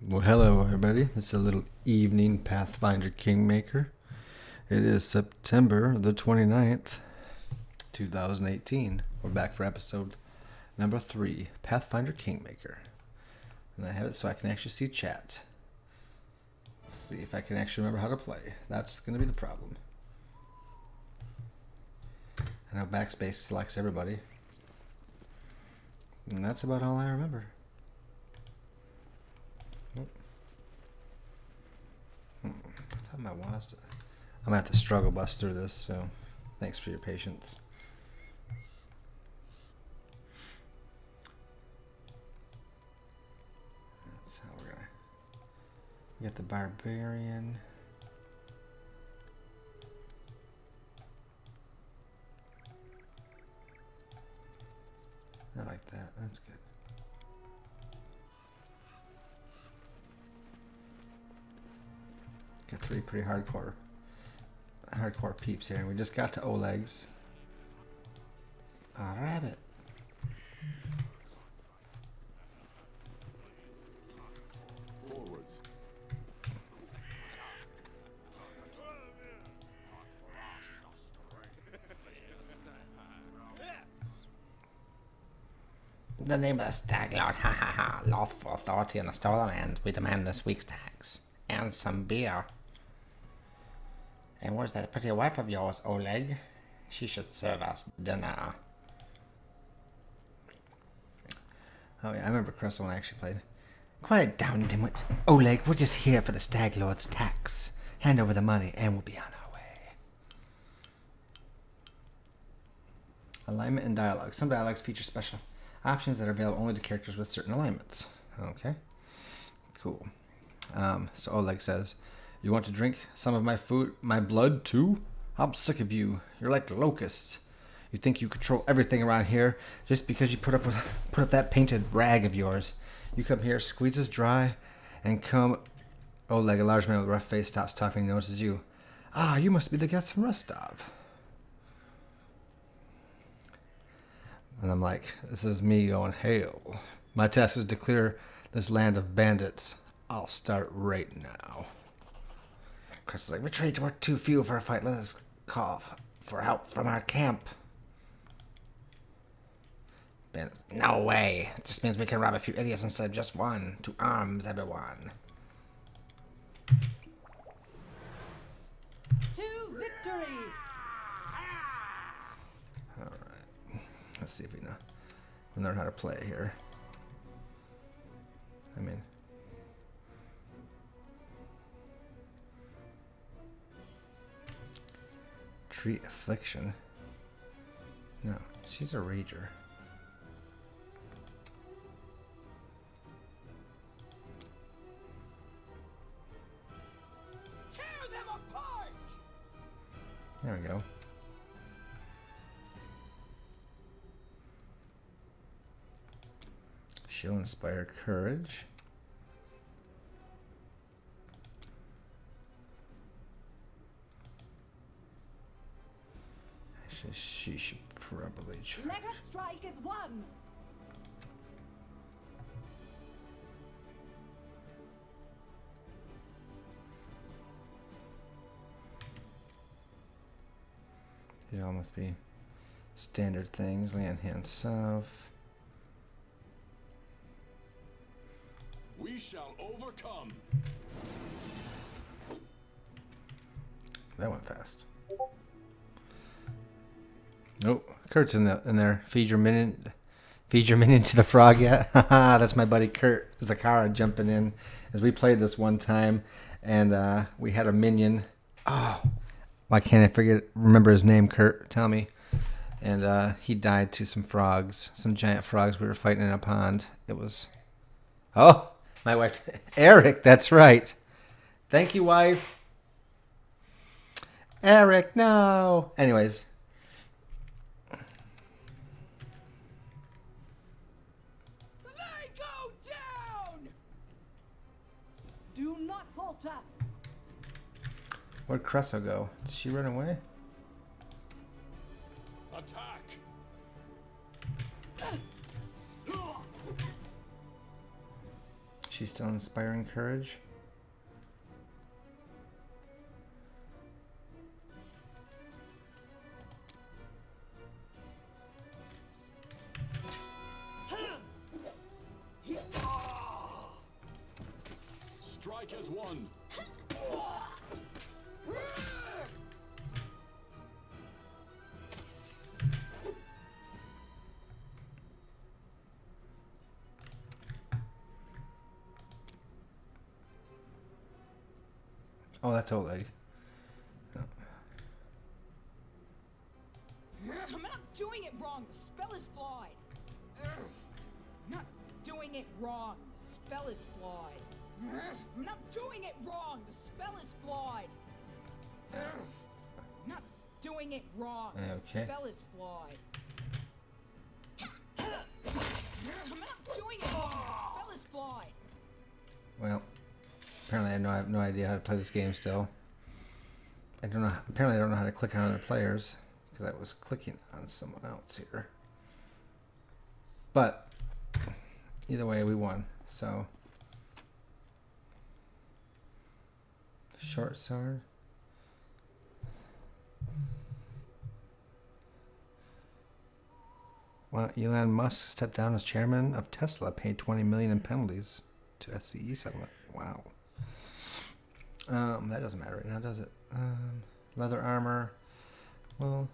Well, hello everybody. It's a little evening Pathfinder Kingmaker. It is September the 29th, 2018. We're back for episode number 3, Pathfinder Kingmaker. And I have it so I can actually see chat. Let's see if I can actually remember how to play. That's going to be the problem. I know backspace selects everybody. And that's about all I remember. I thought my was. I'm going to have to struggle bust through this, so thanks for your patience. That's how we're going to... We got the Barbarian. I like that. That's good. Got 3 pretty hardcore peeps here, and we just got to Oleg's. A rabbit. Forwards. The name of the stag lord, ha ha ha, lawful authority in the stolen lands. We demand this week's tax. And some beer. And where's that pretty wife of yours, Oleg? She should serve us dinner. Oh yeah, I remember Crystal when I actually played. Quiet down, dimwit. Oleg, we're just here for the stag lord's tax. Hand over the money and we'll be on our way. Alignment and dialogue. Some dialogues feature special options that are available only to characters with certain alignments. Okay. Cool. So Oleg says, "You want to drink some of my food, my blood too? I'm sick of you. You're like locusts. You think you control everything around here just because you put up that painted rag of yours. You come here, squeezes dry, and come." Oleg, a large man with a rough face, stops talking and notices you. "Ah, you must be the guest from Rostov." And I'm like, this is me going, "Hail. My task is to clear this land of bandits. I'll start right now." Chris is like, "Retreat, we're too few for a fight. Let us call for help from our camp." Bandits. No way. It just means we can rob a few idiots instead of just one. To arms, everyone. To victory! Alright. Let's see if we learn how to play here. I mean... Treat affliction. No, she's a rager. Tear them apart! There we go. She'll inspire courage. Actually, she should probably try. Let us strike as one! These all must be standard things. Land, hand, south. We shall overcome. That went fast. Oh, Kurt's in there. Feed your minion to the frog yet? Haha, that's my buddy Kurt Zakara jumping in as we played this one time, and we had a minion. Oh, why can't I remember his name? Kurt, tell me. And he died to some frogs, some giant frogs we were fighting in a pond. It was, oh, my wife, Eric. That's right. Thank you, wife. Eric, no. Anyways. They go down! Do not falter! Where'd Cresso go? Did she run away? Attack! She she's still inspiring courage. Strike as one. Oh, that's Oleg. I'm not doing it wrong. The spell is flawed. I'm not doing it wrong. The spell is flawed. I'm not doing it wrong. The spell is flawed. I'm not doing it wrong. Okay. The spell is flawed. I'm not doing it wrong. The spell is flawed. Well, apparently I have no idea how to play this game still. I don't know. Apparently I don't know how to click on other players because I was clicking on someone else here. But either way, we won. So short sword. Well, Elon Musk stepped down as chairman of Tesla, paid $20 million in penalties to SCE settlement. Wow. That doesn't matter right now, does it? Leather armor. Well,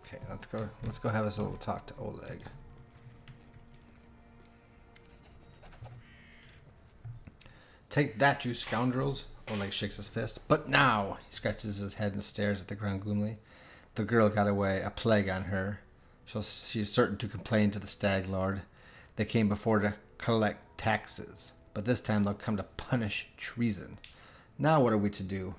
okay, let's go have us a little talk to Oleg. Take that, you scoundrels! Oleg shakes his fist. But now! He scratches his head and stares at the ground gloomily. The girl got away, a plague on her. She's certain to complain to the Stag Lord. They came before to collect taxes, but this time they'll come to punish treason. Now what are we to do?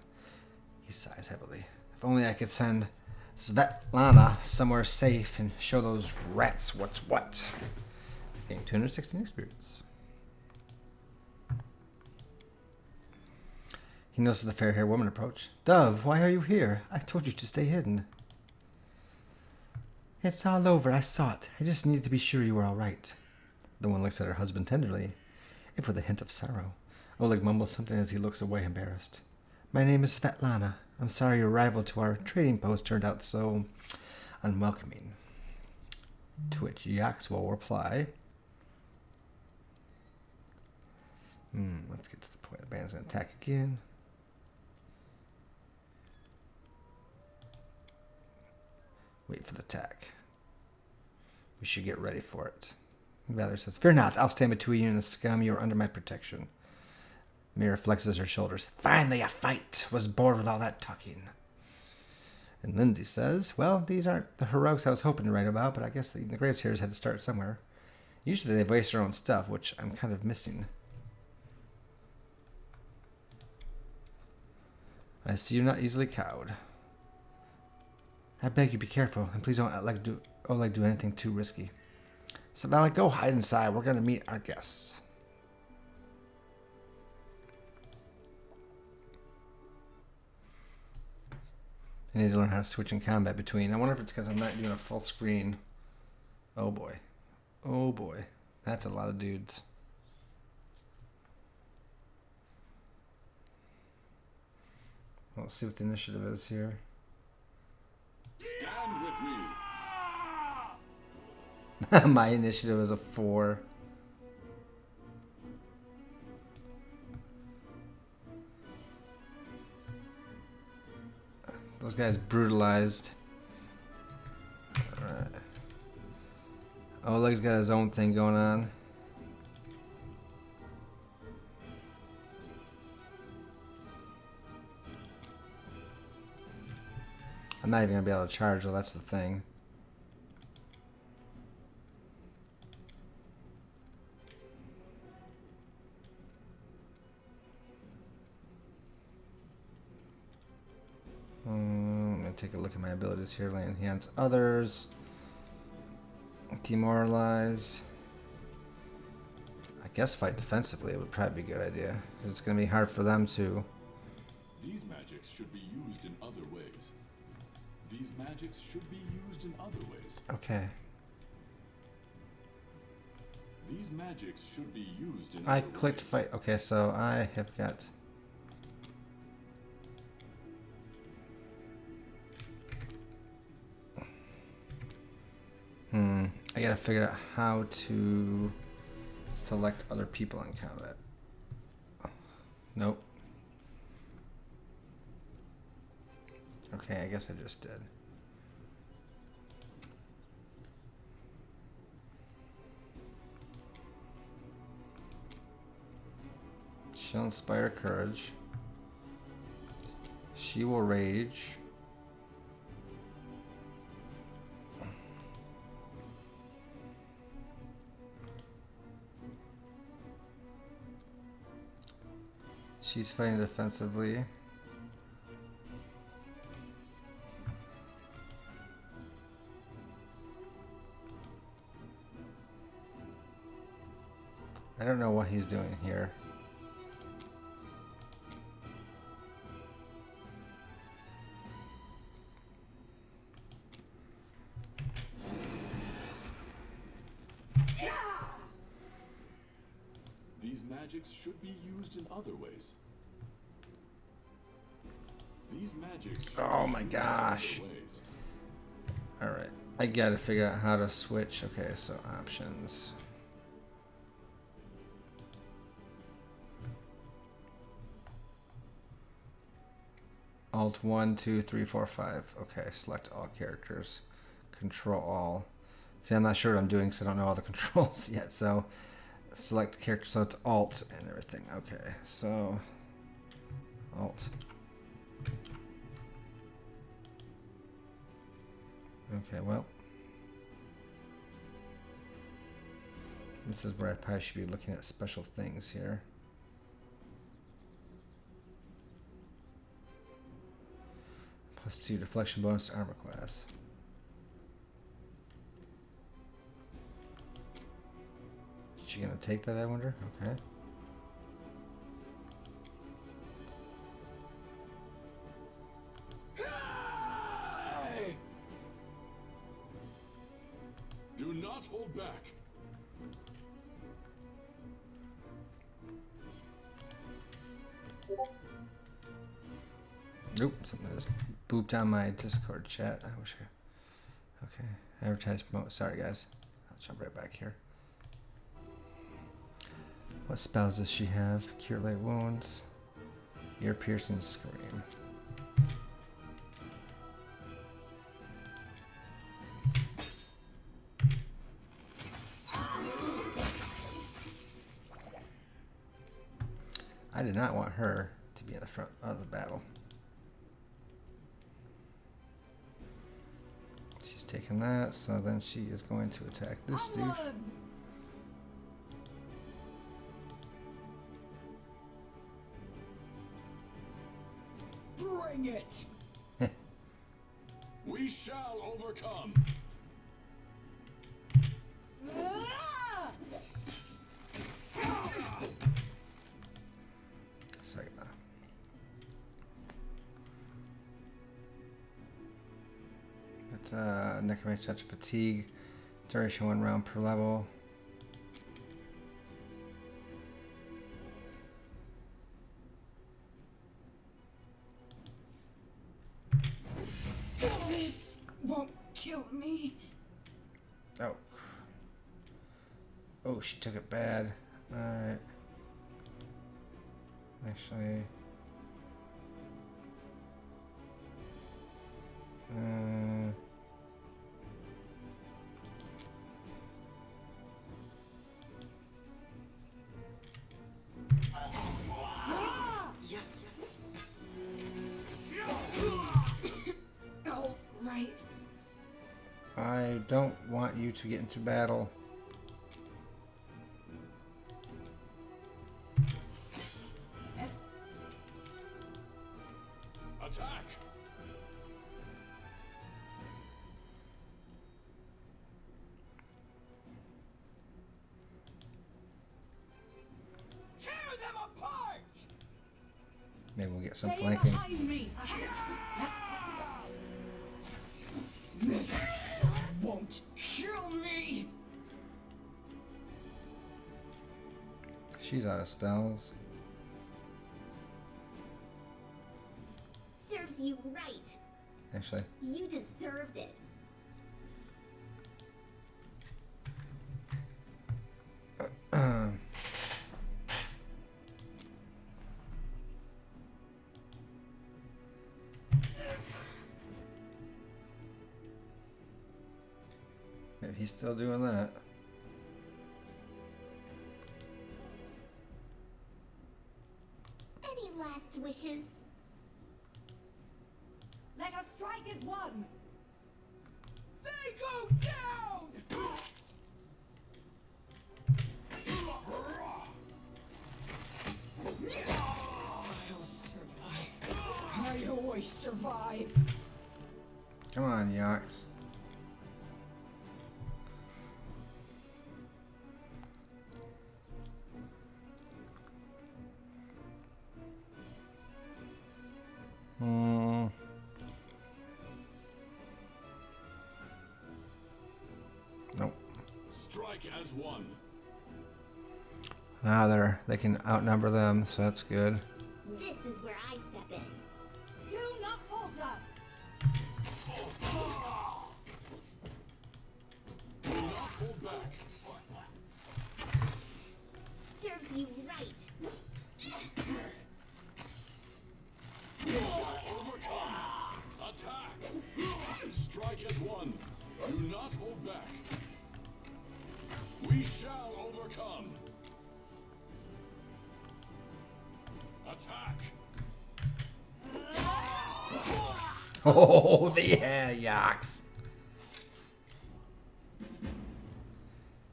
He sighs heavily. If only I could send Svetlana somewhere safe and show those rats what's what. Gain 216 experience. He notices the fair-haired woman approach. Dove, why are you here? I told you to stay hidden. It's all over. I saw it. I just needed to be sure you were all right. The one looks at her husband tenderly, if with a hint of sorrow. Oleg mumbles something as he looks away, embarrassed. My name is Svetlana. I'm sorry your arrival to our trading post turned out so unwelcoming. To which G'yox will reply. Let's get to the point. The band's going to attack again. Wait for the attack. We should get ready for it. Valor says, Fear not, I'll stand between you and the scum. You are under my protection. Mira flexes her shoulders. Finally a fight. Was bored with all that talking. And Lindsay says, well, these aren't the heroics I was hoping to write about, but I guess the greatest heroes had to start somewhere. Usually they voice their own stuff, which I'm kind of missing. I see you're not easily cowed. I beg you be careful, and please don't let Oleg do anything too risky. Savannah, go hide inside. We're going to meet our guests. I need to learn how to switch in combat between. I wonder if it's because I'm not doing a full screen. Oh boy. Oh boy. That's a lot of dudes. Let's see what the initiative is here. Stand with me. My initiative is a 4. Those guys brutalized. Alright. Oleg's got his own thing going on. I'm not even going to be able to charge, though. That's the thing. I'm going to take a look at my abilities here. Lay enhance others. Demoralize. I guess fight defensively would probably be a good idea. Because it's going to be hard for them to These magics should be used in other ways. These magics should be used in other ways. Okay. These magics should be used in I other clicked ways. fight. Okay, so I have got. I gotta figure out how to select other people in combat. Nope. Okay, I guess I just did. She'll inspire courage. She will rage. She's fighting defensively. I don't know what he's doing here. These magics should be used in other ways. These magics should Oh be my used in gosh. other ways. Alright, I gotta figure out how to switch. Okay, so options. Alt 1, 2, 3, 4, 5. Okay, select all characters. Control all. See, I'm not sure what I'm doing because I don't know all the controls yet. So, select character. So it's Alt and everything. Okay, so Alt. Okay, well, this is where I probably should be looking at special things here. +2 deflection bonus armor class. Is she gonna take that, I wonder? Okay. Do not hold back. Nope, something just booped on my Discord chat. I wish I. Okay, advertise, promote. Sorry, guys. I'll jump right back here. What spells does she have? Cure light wounds, ear piercing, scream. I did not want her to be in the front of the battle. She's taking that, so then she is going to attack this dude. Bring it! We shall overcome. Ah! Sorry. That's necromancy touch fatigue. Duration 1 round per level. This won't kill me. Oh. Oh, she took it bad. Alright. Actually. Yes. All right. I don't want you to get into battle. Yes. Attack. Tear them apart. Maybe we'll get some Stay flanking. behind me. Yes. Won't kill me. She's out of spells. Serves you right. Actually, You deserved it. if he's still doing that. Any last wishes? Let us strike as one. They go down. I'll survive. I always survive. Come on, G'yox. Nope. Strike as one. Ah, they can outnumber them, so that's good. This is where I step in. Do not falter. Do not hold back. Serves you right. Overcome. Attack. Strike as one. Do not hold back. We shall overcome. Attack. Oh, yeah, G'yox.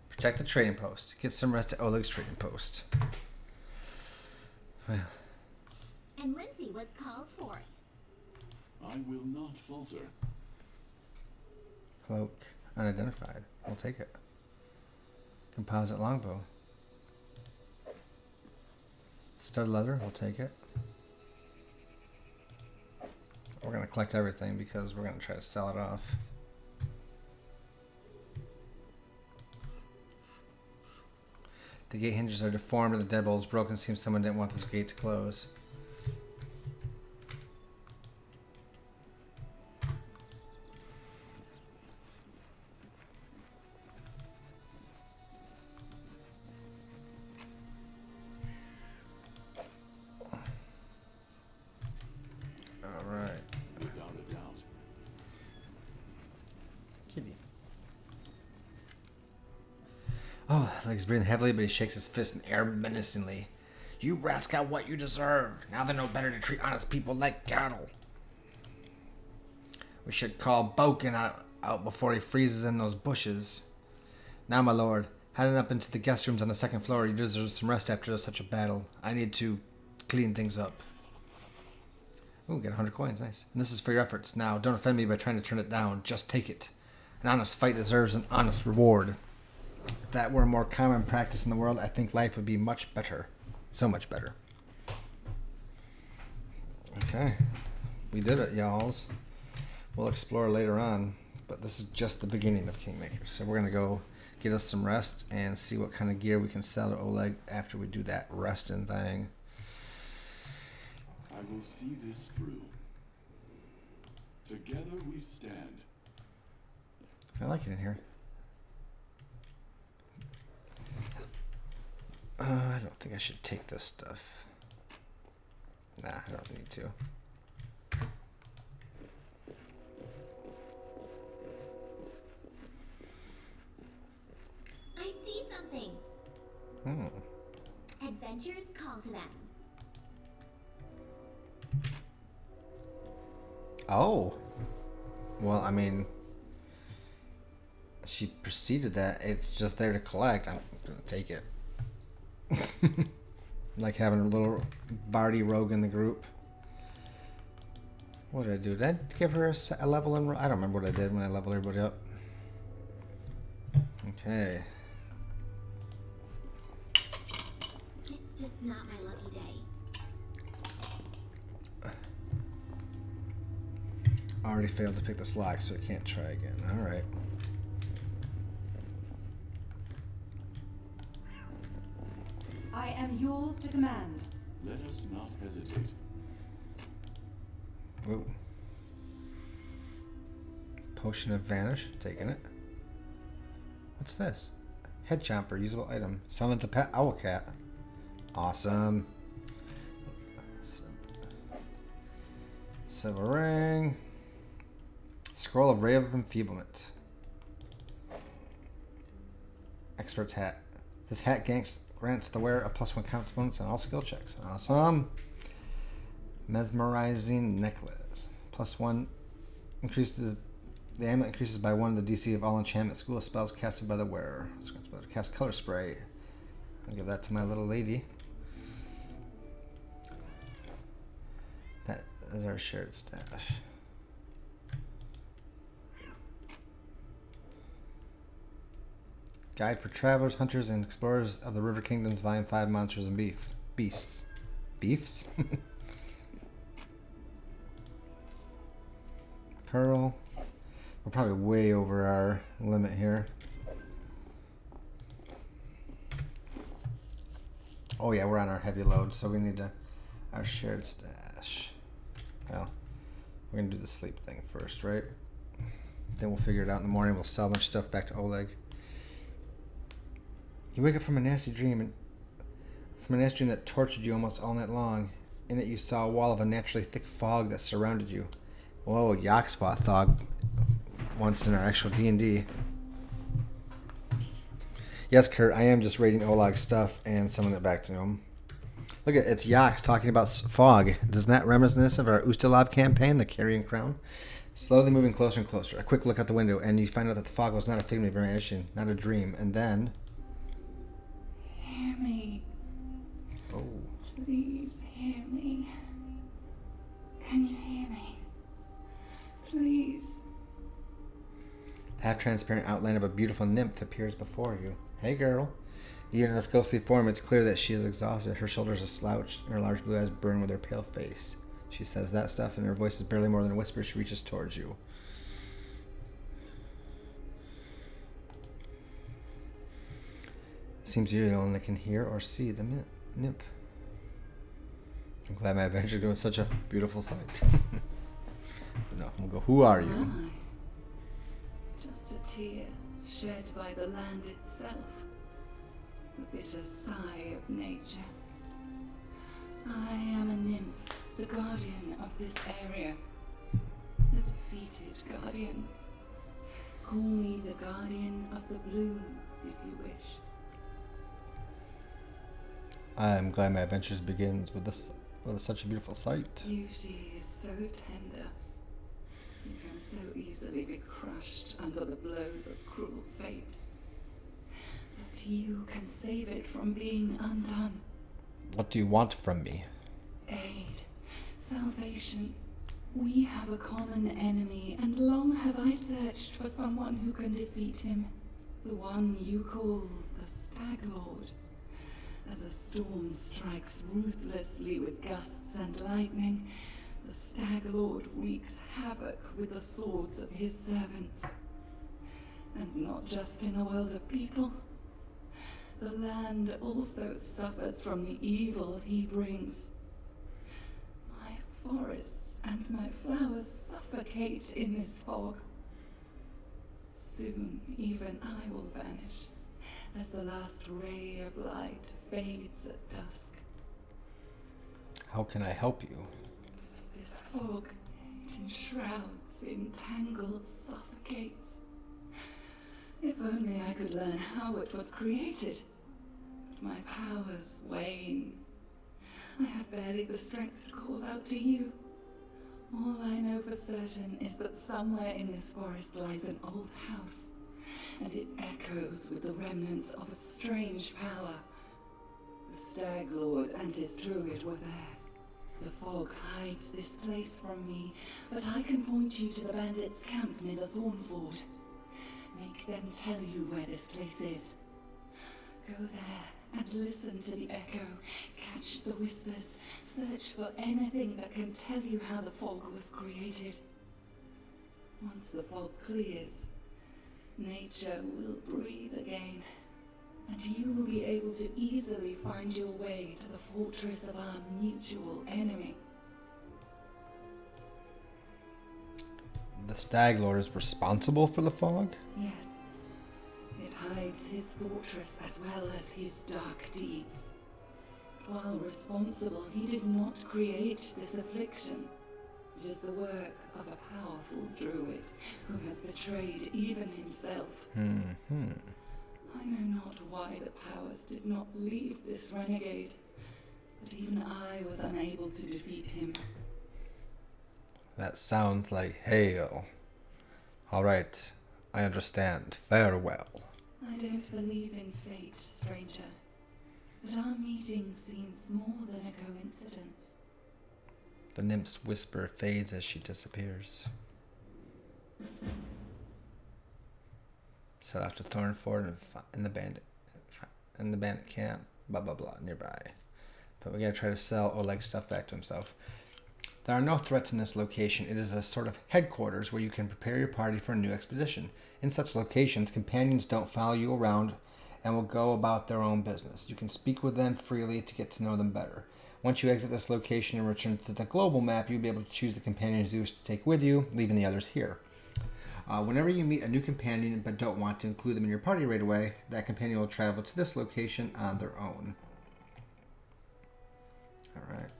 Protect the trading post. Get some rest at Oleg's trading post. Well, And Lindsay was called for it. I will not falter. cloak, unidentified. We'll take it. Composite longbow. Stud leather, we'll take it. We're going to collect everything because we're going to try to sell it off. The gate hinges are deformed and the deadbolt is broken. Seems someone didn't want this gate to close. Alright. Without a doubt. Kitty. Oh, Leg's breathing heavily, but he shakes his fist in the air menacingly. You rats got what you deserved. Now they know better to treat honest people like cattle. We should call Boken out before he freezes in those bushes. Now, my lord, heading up into the guest rooms on the second floor. You deserve some rest after such a battle. I need to clean things up. Ooh, get 100 coins, nice. And this is for your efforts. Now, don't offend me by trying to turn it down. Just take it. An honest fight deserves an honest reward. If that were a more common practice in the world, I think life would be much better. So much better. Okay. We did it, y'alls. We'll explore later on, but this is just the beginning of Kingmaker. So we're going to go get us some rest and see what kind of gear we can sell to Oleg after we do that resting thing. I will see this through. Together we stand. I like it in here. I don't think I should take this stuff. Nah, I don't need to. I see something. Adventures call to them. Oh. Well, I mean, she preceded that. It's just there to collect. I'm going to take it. Like having a little Barty rogue in the group. What did I do? Did I give her a level in? I don't remember what I did when I leveled everybody up. Okay. It's just not my lucky day. Already failed to pick this lock, so it can't try again. Alright. I am yours to command. Let us not hesitate. Whoa. Potion of Vanish. Taking it. What's this? Head chomper. Usable item. Summons a pet owl cat. Awesome. Silver ring. Scroll of Ray of Enfeeblement. Expert's hat. This hat grants the wearer a +1 count bonus on all skill checks. Awesome. Mesmerizing necklace. +1 increases. The amulet increases by 1 the DC of all enchantment school spells casted by the wearer. So it's about to cast color spray. I'll give that to my little lady. That is our shared stash. Guide for travelers, hunters, and explorers of the River Kingdoms, Volume 5, Monsters and Beasts. Beefs? Pearl. We're probably way over our limit here. Oh yeah, we're on our heavy load, so we need our shared stash. Well, we're gonna do the sleep thing first, right? Then we'll figure it out in the morning. We'll sell a bunch of stuff back to Oleg. You wake up from a nasty dream, that tortured you almost all night long. In it, you saw a wall of unnaturally thick fog that surrounded you. Whoa, G'yox fought fog once in our actual D&D. Yes, Kurt, I am just rating Oleg's stuff and sending it back to him. Look at it's G'yox talking about fog. Doesn't that reminiscence of our Ustalav campaign, the Carrion Crown? Slowly moving closer and closer. A quick look out the window, and you find out that the fog was not a figment of your imagination, not a dream. And then... Hear me. Oh. Please hear me. Can you hear me? Please. The half-transparent outline of a beautiful nymph appears before you. Hey, girl. Even in this ghostly form, it's clear that she is exhausted. Her shoulders are slouched, and her large blue eyes burn with her pale face. She says that stuff, and her voice is barely more than a whisper. She reaches towards you. It seems you're the only one that can hear or see the nymph. I'm glad my adventure was such a beautiful sight. No, we'll go, who are you? Am I? Just a tear shed by the land itself. The bitter sigh of nature. I am a nymph, the guardian of this area. The defeated guardian. Call me the guardian of the bloom, if you wish. I'm glad my adventures begins with such a beautiful sight. Beauty is so tender. You can so easily be crushed under the blows of cruel fate. But you can save it from being undone. What do you want from me? Aid, salvation. We have a common enemy, and long have I searched for someone who can defeat him. The one you call the Stag Lord. As a storm strikes ruthlessly with gusts and lightning, the Stag Lord wreaks havoc with the swords of his servants. And not just in the world of people. The land also suffers from the evil he brings. My forests and my flowers suffocate in this fog. Soon even I will vanish, as the last ray of light fades at dusk. How can I help you? This fog, it enshrouds, entangles, suffocates. If only I could learn how it was created. But my powers wane. I have barely the strength to call out to you. All I know for certain is that somewhere in this forest lies an old house, and it echoes with the remnants of a strange power. The Stag Lord and his druid were there. The fog hides this place from me, but I can point you to the bandits' camp near the Thornford. Make them tell you where this place is. Go there and listen to the echo, catch the whispers, search for anything that can tell you how the fog was created. Once the fog clears, nature will breathe again, and you will be able to easily find your way to the fortress of our mutual enemy. The Stag Lord is responsible for the fog? Yes, it hides his fortress as well as his dark deeds. But while responsible, he did not create this affliction. It is the work of a powerful druid who has betrayed even himself. I know not why the powers did not leave this renegade, but even I was unable to defeat him. That sounds like hail. All right, I understand. Farewell. I don't believe in fate, stranger, but our meeting seems more than a coincidence. The nymph's whisper fades as she disappears. Set off to Thornford in the bandit camp. Blah blah blah nearby. But we gotta try to sell Oleg's stuff back to himself. There are no threats in this location. It is a sort of headquarters where you can prepare your party for a new expedition. In such locations, companions don't follow you around and will go about their own business. You can speak with them freely to get to know them better. Once you exit this location and return to the global map, you'll be able to choose the companions you wish to take with you, leaving the others here. Whenever you meet a new companion but don't want to include them in your party right away, that companion will travel to this location on their own. Alright.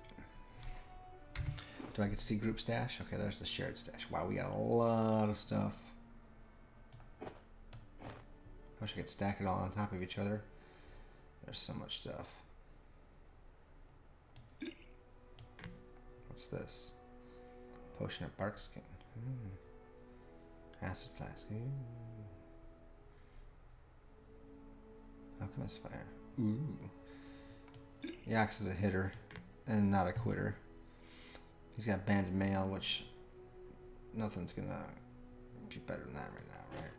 Do I get to see group stash? Okay, there's the shared stash. Wow, we got a lot of stuff. I wish I could stack it all on top of each other. There's so much stuff. What's this? Potion of bark skin. Acid flask. Alchemist fire. Ooh. G'yox is a hitter and not a quitter. He's got banded mail, which nothing's gonna be better than that right now, right?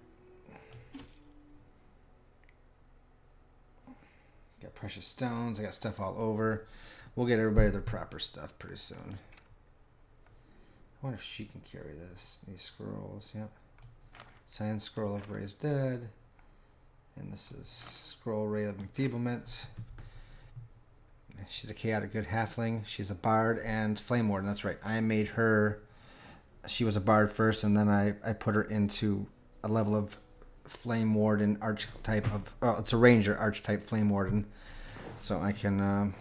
Got precious stones. I got stuff all over. We'll get everybody their proper stuff pretty soon. I wonder if she can carry this. These scrolls, yep. Sign scroll of Raised Dead. And this is scroll Ray of Enfeeblement. She's a chaotic good halfling. She's a bard and flame warden. That's right. I made her. She was a bard first, and then I put her into a level of flame warden archetype of. Oh, it's a ranger archetype flame warden. So I can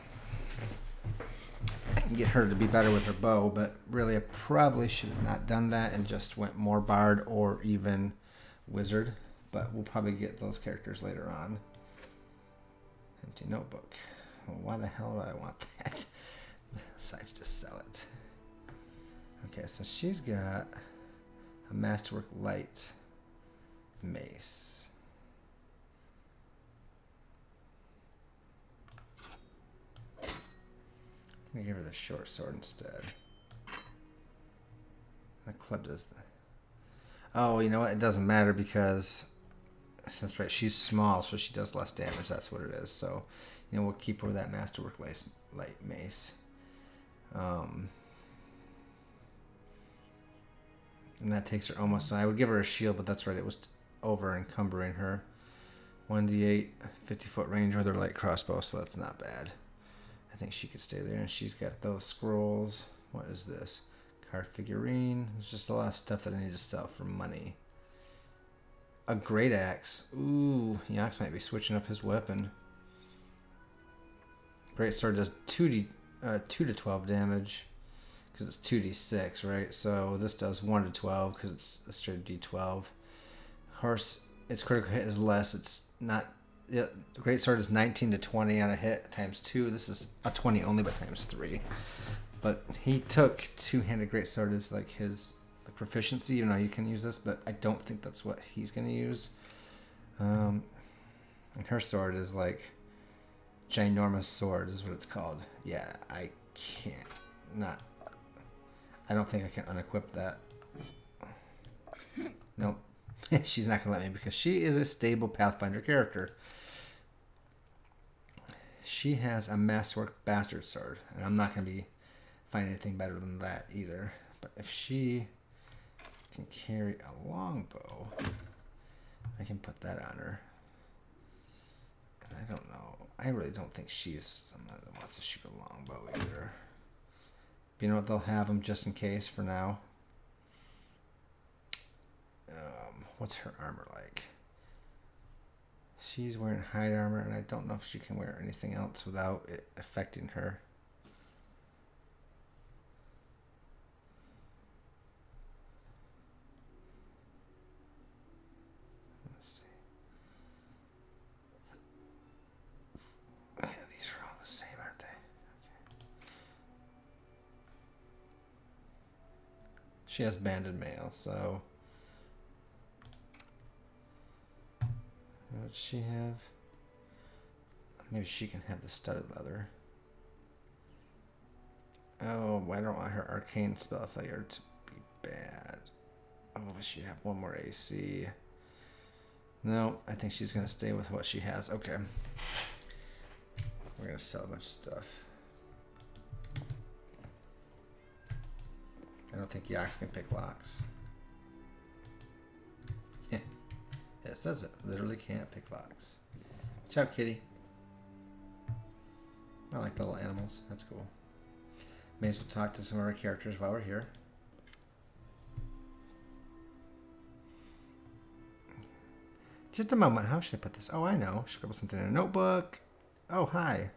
get her to be better with her bow. But really, I probably should have not done that and just went more bard or even wizard. But we'll probably get those characters later on. Empty notebook. Well, why the hell do I want that? Besides, just sell it. Okay, so she's got a Masterwork Light mace. I'm gonna give her the short sword instead. The club does the. Oh, you know what? It doesn't matter because that's right. She's small, so she does less damage. That's what it is. So. You know, we'll keep her with that Masterwork Light mace. And that takes her almost... So I would give her a shield, but that's right. It was over encumbering her. 1d8, 50-foot range with her light crossbow, so that's not bad. I think she could stay there. And she's got those scrolls. What is this? Card figurine. There's just a lot of stuff that I need to sell for money. A great axe. Ooh, G'yox might be switching up his weapon. Great sword does 2 to 12 damage because it's 2d6, right? So this does 1 to 12 because it's a straight d12. Of course, its critical hit is less. It's not. Yeah, the great sword is 19 to 20 on a hit times 2. This is a 20 only, but times 3. But he took two-handed great sword as like his proficiency. You know, you can use this, but I don't think that's what he's gonna use. And her sword is like. Ginormous sword is what it's called. Yeah, I can't. I don't think I can unequip that. Nope. She's not going to let me because she is a stable Pathfinder character. She has a Masterwork Bastard Sword, and I'm not going to be finding anything better than that either. But if she can carry a longbow. I can put that on her. And I don't know. I really don't think she's someone that wants to shoot a longbow either. But you know what? They'll have them just in case for now. What's her armor like? She's wearing hide armor, and I don't know if she can wear anything else without it affecting her. Let's see. Yeah, these are all the same, aren't they? Okay. She has banded mail, so... What does she have? Maybe she can have the studded leather. Oh, I don't want her arcane spell failure to be bad. Oh, does she have one more AC? No, I think she's going to stay with what she has. Okay. We're going to sell a bunch of stuff. I don't think G'yox can pick locks. It says it. Literally can't pick locks. Watch out, kitty. I like the little animals. That's cool. May as well talk to some of our characters while we're here. Just a moment. How should I put this? Oh, I know. Scribble something in a notebook. Oh, hi.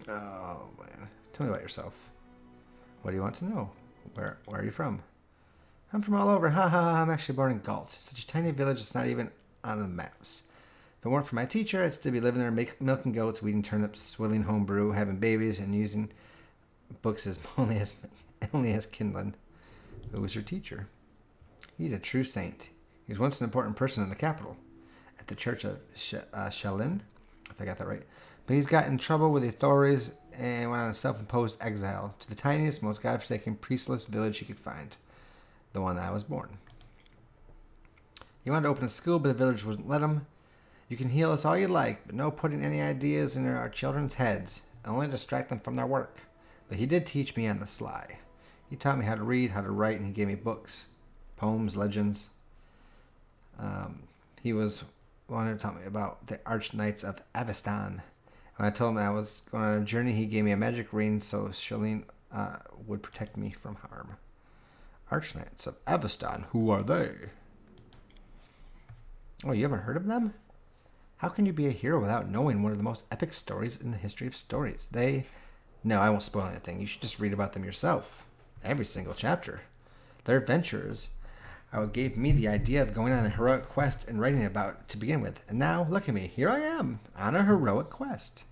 Oh, man. Tell me about yourself. What do you want to know? Where are you from? I'm from all over. Ha ha ha. I'm actually born in Galt. Such a tiny village it's not even on the maps. If it weren't for my teacher, I'd still be living there milking goats, weeding turnips, swilling homebrew, having babies, and using books as only as kindling. Who was your teacher? He's a true saint. He was once an important person in the capital, at the church of Shalin, if I got that right. But he's got in trouble with the authorities and went on a self-imposed exile to the tiniest, most godforsaken, priestless village he could find. The one that I was born. He wanted to open a school, but the village wouldn't let him. You can heal us all you like, but no putting any ideas in our children's heads. Only distract them from their work. But he did teach me on the sly. He taught me how to read, how to write, and he gave me books, poems, legends. He was one who taught me about the Arch Knights of Avestan. When I told him I was going on a journey, he gave me a magic ring so Shalene would protect me from harm. Archknights of Avestan, who are they? Oh, you haven't heard of them? How can you be a hero without knowing one of the most epic stories in the history of stories? No, I won't spoil anything. You should just read about them yourself. Every single chapter. Their adventures are what gave me the idea of going on a heroic quest and writing about it to begin with. And now, look at me. Here I am, on a heroic quest.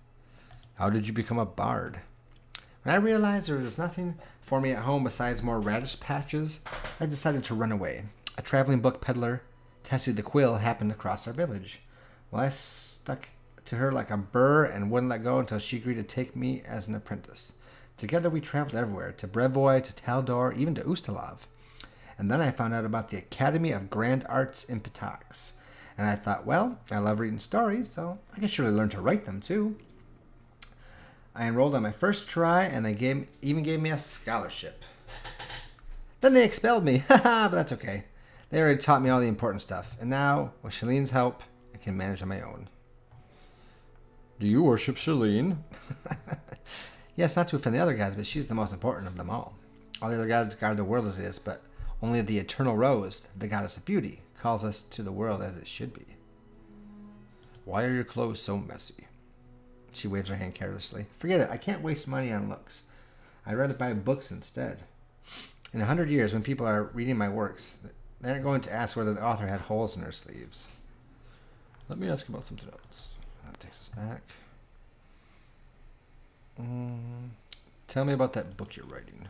How did you become a bard? When I realized there was nothing for me at home besides more radish patches, I decided to run away. A traveling book peddler, Tessie the Quill, happened to cross our village. Well, I stuck to her like a burr and wouldn't let go until she agreed to take me as an apprentice. Together we traveled everywhere, to Brevoy, to Taldor, even to Ustalov. And then I found out about the Academy of Grand Arts in Pitax. And I thought, well, I love reading stories, so I can surely learn to write them too. I enrolled on my first try, and they even gave me a scholarship. Then they expelled me. Haha, but that's okay. They already taught me all the important stuff. And now, with Shalene's help, I can manage on my own. Do you worship Shalene? Yes, not to offend the other gods, but she's the most important of them all. All the other gods guard the world as it is, but only the eternal Rose, the goddess of beauty, calls us to the world as it should be. Why are your clothes so messy? She waves her hand carelessly. Forget it. I can't waste money on looks. I'd rather buy books instead. In 100 years, when people are reading my works, they aren't going to ask whether the author had holes in her sleeves. Let me ask you about something else. That takes us back. Tell me about that book you're writing.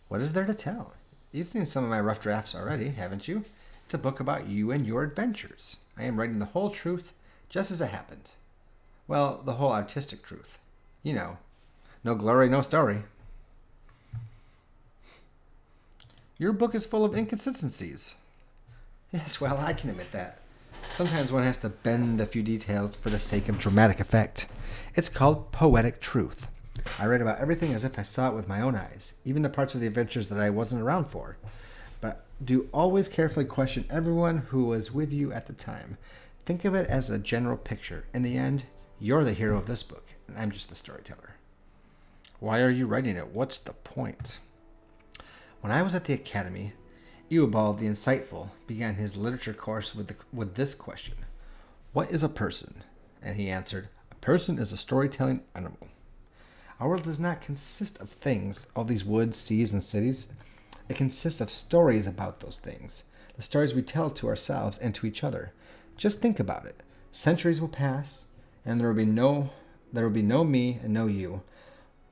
What is there to tell? You've seen some of my rough drafts already, haven't you? It's a book about you and your adventures. I am writing the whole truth, just as it happened. Well, the whole artistic truth. You know, no glory, no story. Your book is full of inconsistencies. Yes, well, I can admit that. Sometimes one has to bend a few details for the sake of dramatic effect. It's called poetic truth. I write about everything as if I saw it with my own eyes, even the parts of the adventures that I wasn't around for. But do always carefully question everyone who was with you at the time. Think of it as a general picture. In the end, you're the hero of this book, and I'm just the storyteller. Why are you writing it? What's the point? When I was at the academy, Eobald the Insightful began his literature course with this question. What is a person? And he answered, a person is a storytelling animal. Our world does not consist of things, all these woods, seas, and cities. It consists of stories about those things, the stories we tell to ourselves and to each other. Just think about it. Centuries will pass, and there will be no me and no you.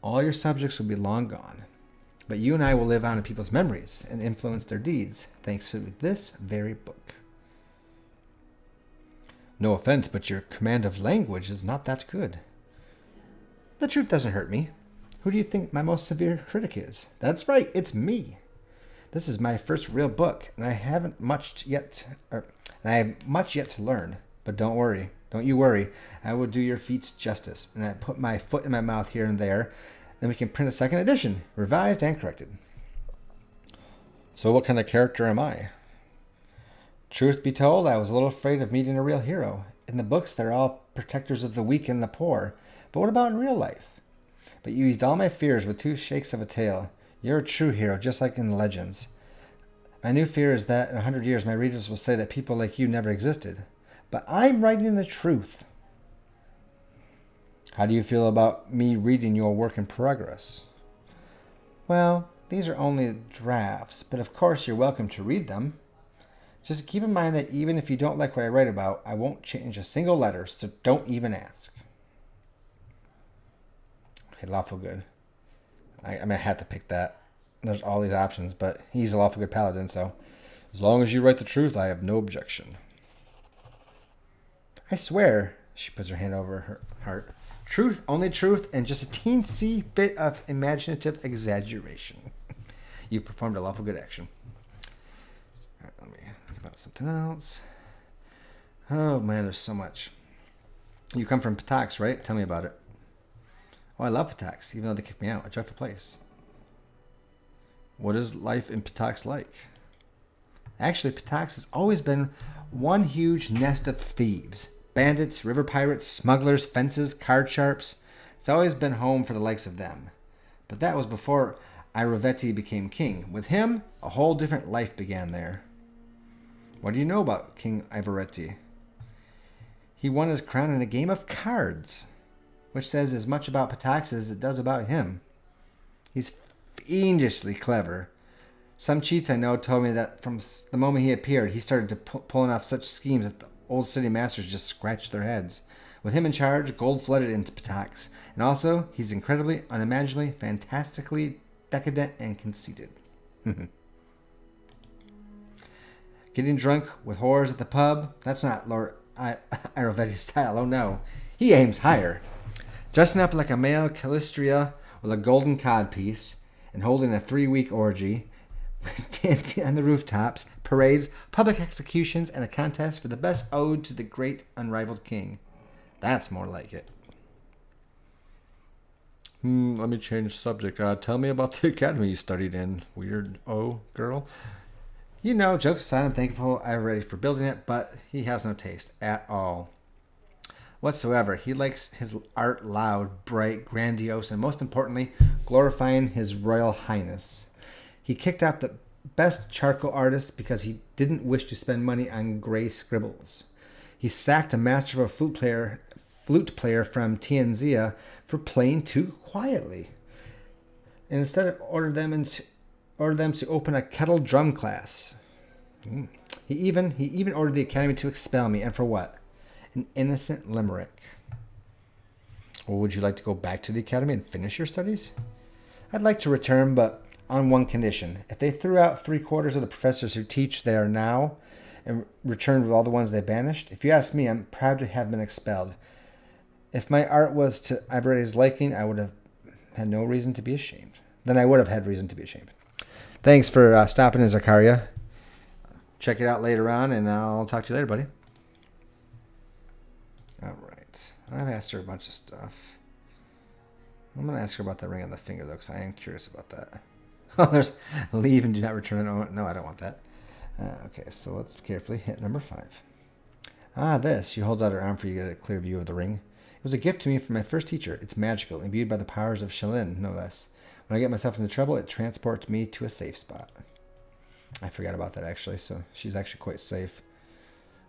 All your subjects will be long gone. But you and I will live on in people's memories and influence their deeds, thanks to this very book. No offense, but your command of language is not that good. The truth doesn't hurt me. Who do you think my most severe critic is? That's right, it's me. This is my first real book, and I have much yet to learn. But don't you worry. I will do your feats justice, and I put my foot in my mouth here and there. Then we can print a second edition, revised and corrected. So what kind of character am I? Truth be told, I was a little afraid of meeting a real hero. In the books, they're all protectors of the weak and the poor. But what about in real life? But you eased all my fears with 2 shakes of a tail. You're a true hero, just like in the legends. My new fear is that in 100 years, my readers will say that people like you never existed. But I'm writing the truth. How do you feel about me reading your work in progress? Well, these are only drafts, but of course you're welcome to read them. Just keep in mind that even if you don't like what I write about, I won't change a single letter, so don't even ask. Okay, lawful good. I have to pick that. There's all these options, but he's a lawful good paladin, so as long as you write the truth, I have no objection. I swear, she puts her hand over her heart. Truth, only truth, and just a teensy bit of imaginative exaggeration. You performed a lawful good action. All right, let me think about something else. Oh man, there's so much. You come from Patax, right? Tell me about it. Oh, I love Patax, even though they kicked me out. A joyful place. What is life in Patax like? Actually, Patax has always been one huge nest of thieves. Bandits, river pirates, smugglers, fences, card sharps. It's always been home for the likes of them. But that was before Irovetti became king. With him, a whole different life began there. What do you know about King Irovetti? He won his crown in a game of cards, which says as much about Patax as it does about him. He's fiendishly clever. Some cheats I know told me that from the moment he appeared, he started to pulling off such schemes that the old city masters just scratched their heads. With him in charge, gold flooded into Patax. And also, he's incredibly, unimaginably, fantastically decadent and conceited. Getting drunk with whores at the pub, that's not Lord Irovetti's style, oh no. He aims higher. Dressing up like a male Calistria with a golden codpiece and holding a 3-week orgy, dancing on the rooftops, parades, public executions, and a contest for the best ode to the great unrivaled king. That's more like it. Let me change subject. Tell me about the academy you studied in, weird girl. You know, jokes aside, I'm thankful I'm ready for building it, but he has no taste at all. Whatsoever. He likes his art loud, bright, grandiose, and most importantly, glorifying his royal highness. He kicked out the best charcoal artist because he didn't wish to spend money on gray scribbles. He sacked a master of a flute player from Tianzia for playing too quietly, and instead ordered them to open a kettle drum class. He even ordered the academy to expel me, and for what? An innocent limerick. Well, would you like to go back to the academy and finish your studies? I'd like to return, but on one condition. If they threw out 3/4 of the professors who teach there now and returned with all the ones they banished, if you ask me, I'm proud to have been expelled. If my art was to Ivory's liking, I would have had no reason to be ashamed. Then I would have had reason to be ashamed. Thanks for stopping in, Zakaria. Check it out later on, and I'll talk to you later, buddy. All right. I've asked her a bunch of stuff. I'm going to ask her about that ring on the finger, though, because I am curious about that. Oh, there's leave and do not return. Oh, no, I don't want that. Okay, so let's carefully hit number 5. Ah, this. She holds out her arm for you to get a clear view of the ring. It was a gift to me from my first teacher. It's magical, imbued by the powers of Shalin, no less. When I get myself into trouble, it transports me to a safe spot. I forgot about that, actually, so she's actually quite safe.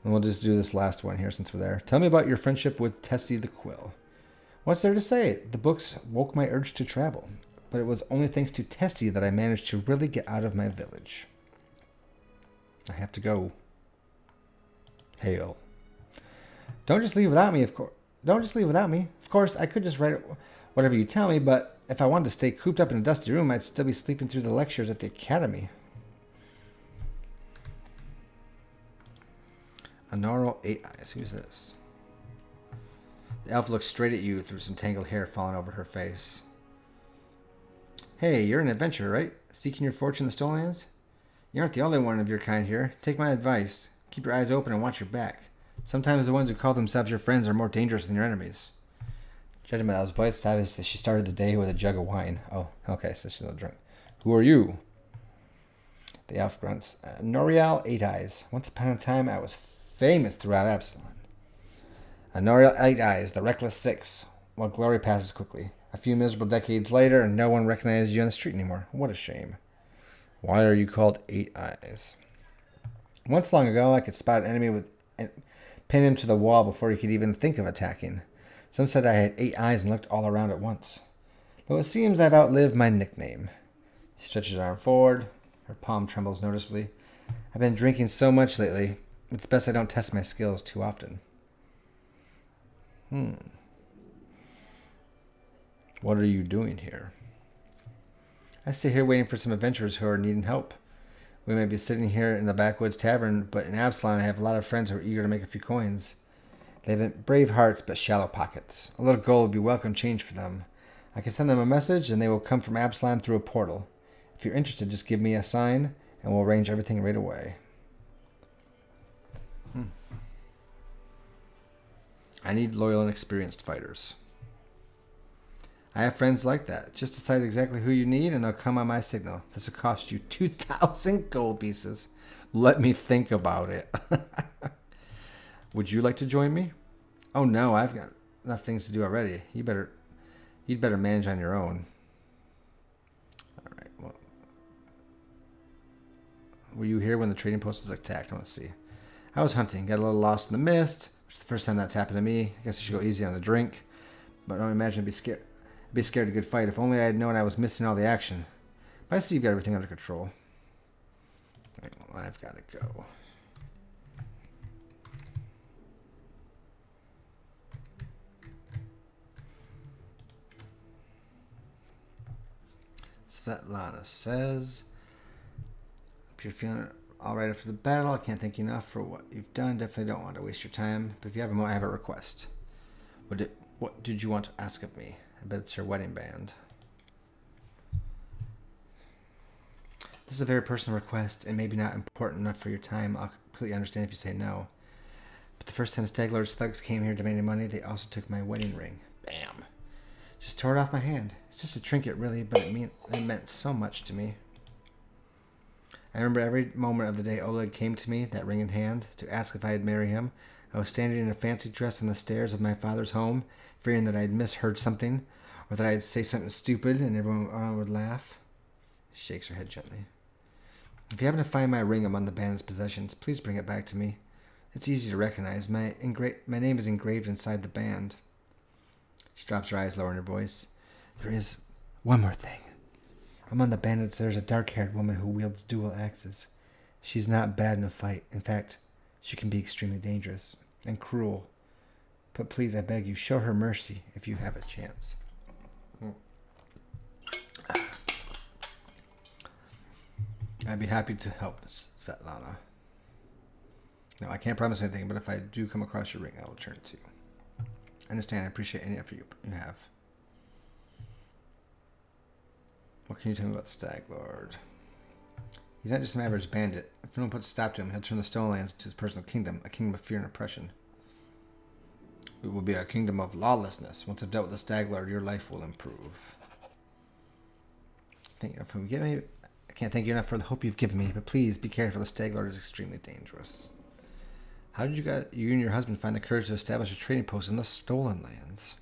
And we'll just do this last one here since we're there. Tell me about your friendship with Tessie the Quill. What's there to say? The books woke my urge to travel, but it was only thanks to Tessie that I managed to really get out of my village. I have to go. Hail. Don't just leave without me, of course. Don't just leave without me. Of course, I could just write whatever you tell me, but if I wanted to stay cooped up in a dusty room, I'd still be sleeping through the lectures at the academy. Honoral 8 Eyes. Who's this? The elf looks straight at you through some tangled hair falling over her face. Hey, you're an adventurer, right? Seeking your fortune in the Stolen Lands? You aren't the only one of your kind here. Take my advice. Keep your eyes open and watch your back. Sometimes the ones who call themselves your friends are more dangerous than your enemies. Judging by those voices, obviously she started the day with a jug of wine. Oh, okay, so she's not drunk. Who are you? The elf grunts. Noriel 8 Eyes. Once upon a time, I was famous throughout Absalon. Noriel 8 Eyes, the Reckless 6. Well, glory passes quickly. A few miserable decades later, and no one recognizes you on the street anymore. What a shame. Why are you called 8 Eyes? Once long ago, I could spot an enemy and pin him to the wall before he could even think of attacking. Some said I had 8 eyes and looked all around at once. Though it seems I've outlived my nickname. She stretches her arm forward. Her palm trembles noticeably. I've been drinking so much lately. It's best I don't test my skills too often. What are you doing here? I sit here waiting for some adventurers who are needing help. We may be sitting here in the backwoods tavern, but in Absalon I have a lot of friends who are eager to make a few coins. They have brave hearts but shallow pockets. A little gold would be welcome change for them. I can send them a message and they will come from Absalon through a portal. If you're interested, just give me a sign and we'll arrange everything right away. I need loyal and experienced fighters. I have friends like that. Just decide exactly who you need and they'll come on my signal. This will cost you 2,000 gold pieces. Let me think about it. Would you like to join me? Oh no, I've got enough things to do already. You'd better manage on your own. Alright, well. Were you here when the trading post was attacked? I want to see. I was hunting, got a little lost in the mist, which is the first time that's happened to me. I guess I should go easy on the drink. But I don't imagine I'd be scared. I'd be scared of a good fight. If only I had known I was missing all the action. But I see you've got everything under control. Alright, well, I've got to go. Svetlana says, if you're feeling all right after the battle, I can't thank you enough for what you've done. Definitely don't want to waste your time. But if you have a moment, I have a request. What did you want to ask of me? I bet it's your wedding band. This is a very personal request and maybe not important enough for your time. I'll completely understand if you say no. But the first time the Staglord's thugs came here demanding money, they also took my wedding ring. Bam. Just tore it off my hand. It's just a trinket, really, but it meant so much to me. I remember every moment of the day Oleg came to me, that ring in hand, to ask if I'd marry him. I was standing in a fancy dress on the stairs of my father's home, fearing that I'd misheard something, or that I'd say something stupid and everyone around would laugh. She shakes her head gently. If you happen to find my ring among the band's possessions, please bring it back to me. It's easy to recognize. My name is engraved inside the band. She drops her eyes lower in her voice. There is one more thing. Among the bandits, there's a dark-haired woman who wields dual axes. She's not bad in a fight. In fact, she can be extremely dangerous and cruel. But please, I beg you, show her mercy if you have a chance. I'd be happy to help, Svetlana. No, I can't promise anything, but if I do come across your ring, I will return it to you. I understand. I appreciate any effort you have. What can you tell me about the Staglord? He's not just an average bandit. If no one puts a stop to him, he'll turn the Stolen Lands into his personal kingdom, a kingdom of fear and oppression. It will be a kingdom of lawlessness. Once I've dealt with the Stag Lord, your life will improve. I can't thank you enough for the hope you've given me, but please be careful. The Stag Lord is extremely dangerous. How did you and your husband find the courage to establish a trading post in the Stolen Lands?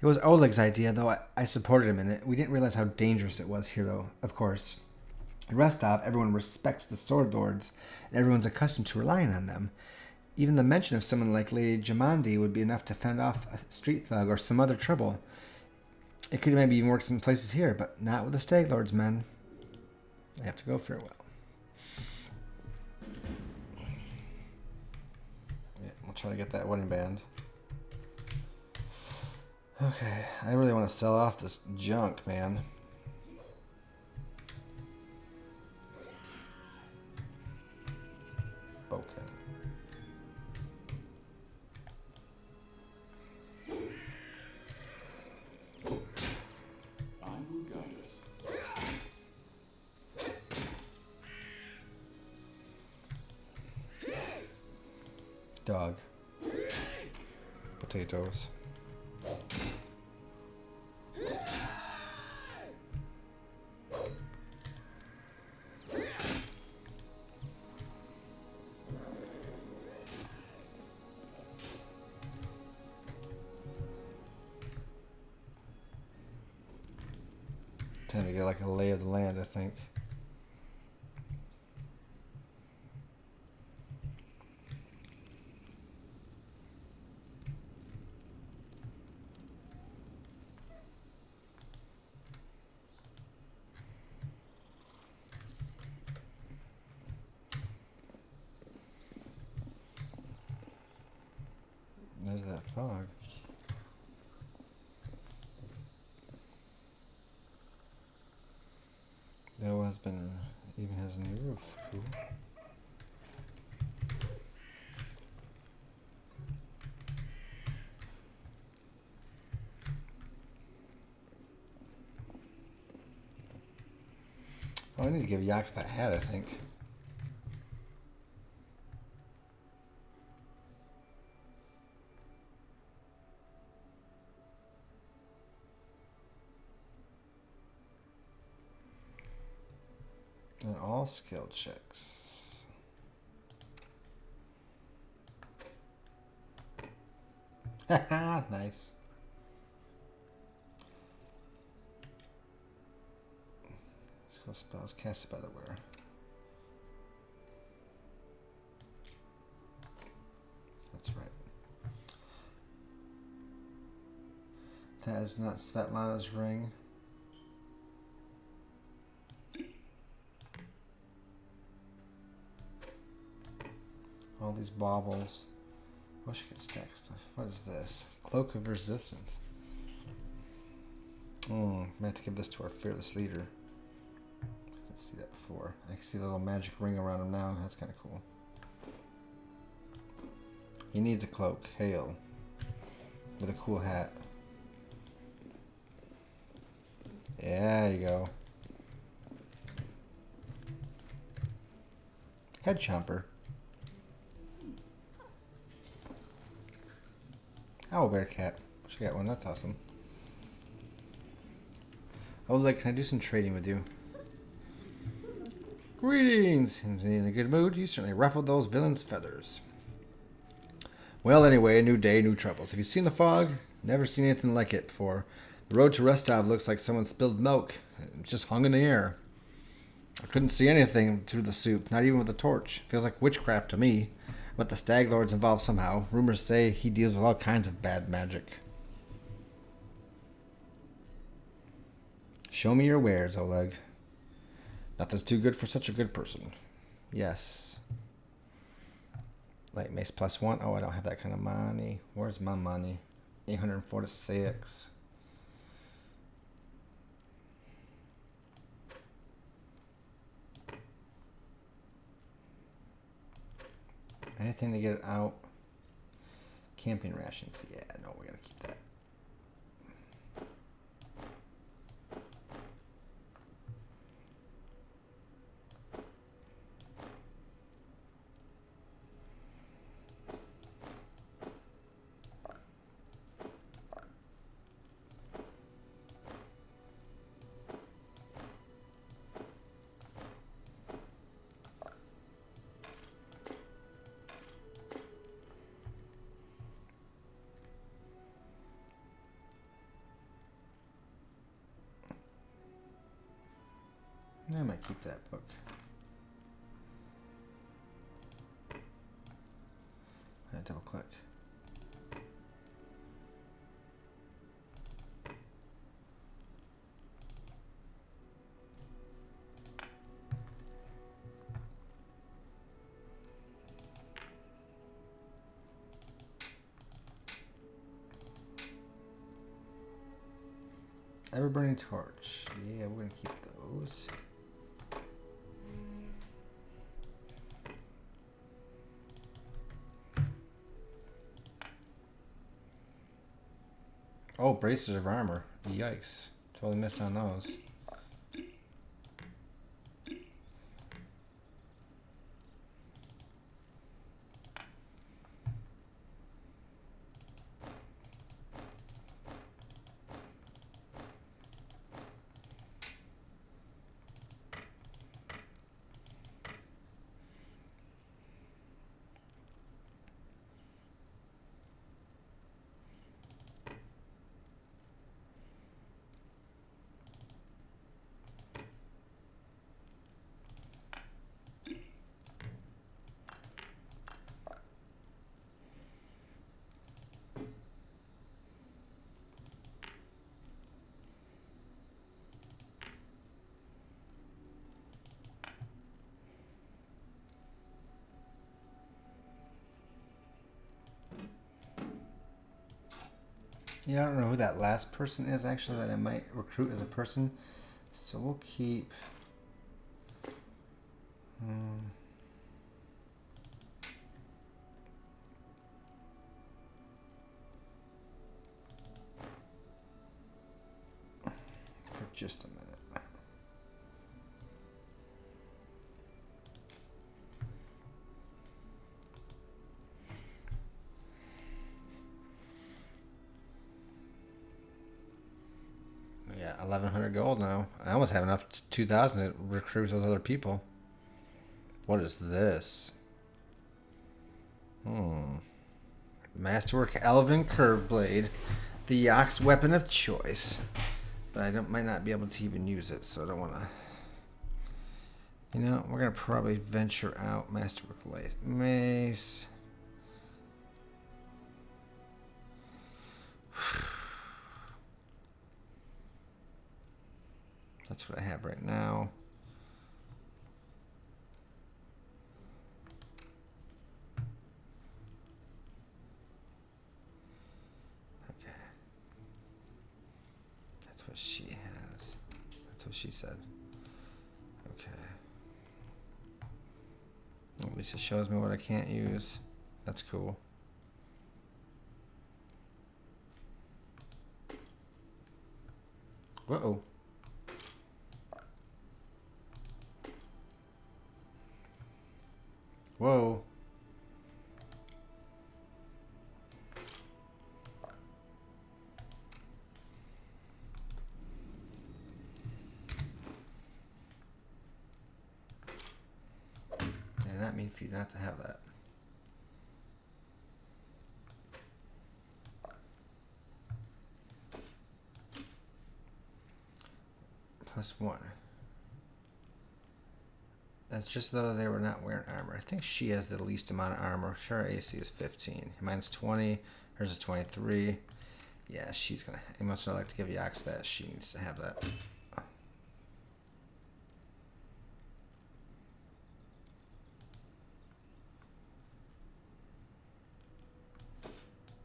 It was Oleg's idea, though I supported him in it. We didn't realize how dangerous it was here, though, of course. In Restov, everyone respects the Sword Lords, and everyone's accustomed to relying on them. Even the mention of someone like Lady Jamandi would be enough to fend off a street thug or some other trouble. It could maybe even work some places here, but not with the Stag Lord's men. I have to go farewell. Yeah, we'll try to get that wedding band. Okay, I really want to sell off this junk, man. Okay. I will guide us. Dog. Potatoes. Time to get like a lay of the land, I think. There's that fog. That husband even has a new roof. Cool. Oh, I need to give G'yox that hat, I think. And all skill checks. Haha, nice. Skill spells casted by the wearer. That's right. That is not Svetlana's ring. All these baubles. I wish I could stack stuff. What is this? Cloak of Resistance. I have to give this to our fearless leader. I didn't see that before. I can see the little magic ring around him now. That's kind of cool. He needs a cloak. Hail. With a cool hat. Yeah, there you go. Head chomper. Owlbear cat. She got one. That's awesome. Oh, like, can I do some trading with you? Greetings! Seems in a good mood. You certainly ruffled those villains' feathers. Well, anyway, a new day, new troubles. Have you seen the fog? Never seen anything like it before. The road to Restov looks like someone spilled milk. It just hung in the air. I couldn't see anything through the soup, not even with a torch. Feels like witchcraft to me. But the Stag Lord's involved somehow. Rumors say he deals with all kinds of bad magic. Show me your wares, Oleg. Nothing's too good for such a good person. Yes. Light mace +1. Oh, I don't have that kind of money. Where's my money? 846. Anything to get it out? Camping rations. Yeah, no, we gotta keep that. I might keep that book. I double click. Ever burning torch. Yeah, we're gonna keep those. Oh, braces of armor. Yikes. Totally missed on those. Yeah, I don't know who that last person is actually that I might recruit as a person. So we'll keep... for just a minute. Yeah, 1,100 gold now. I almost have enough 2,000 to recruit those other people. What is this? Masterwork Elven Curve Blade, the G'yox weapon of choice. But I might not be able to even use it, so I don't want to. You know, we're gonna probably venture out. Masterwork Blade, mace. That's what I have right now. Okay. That's what she has. That's what she said. Okay. At least it shows me what I can't use. That's cool. Uh-oh. Whoa. Did not mean for you not to have that. +1. That's just though they were not wearing armor. I think she has the least amount of armor. Her AC is 15. Mine's 20. Hers is 23. Yeah, she's gonna. Much I'd like to give G'yox that. She needs to have that.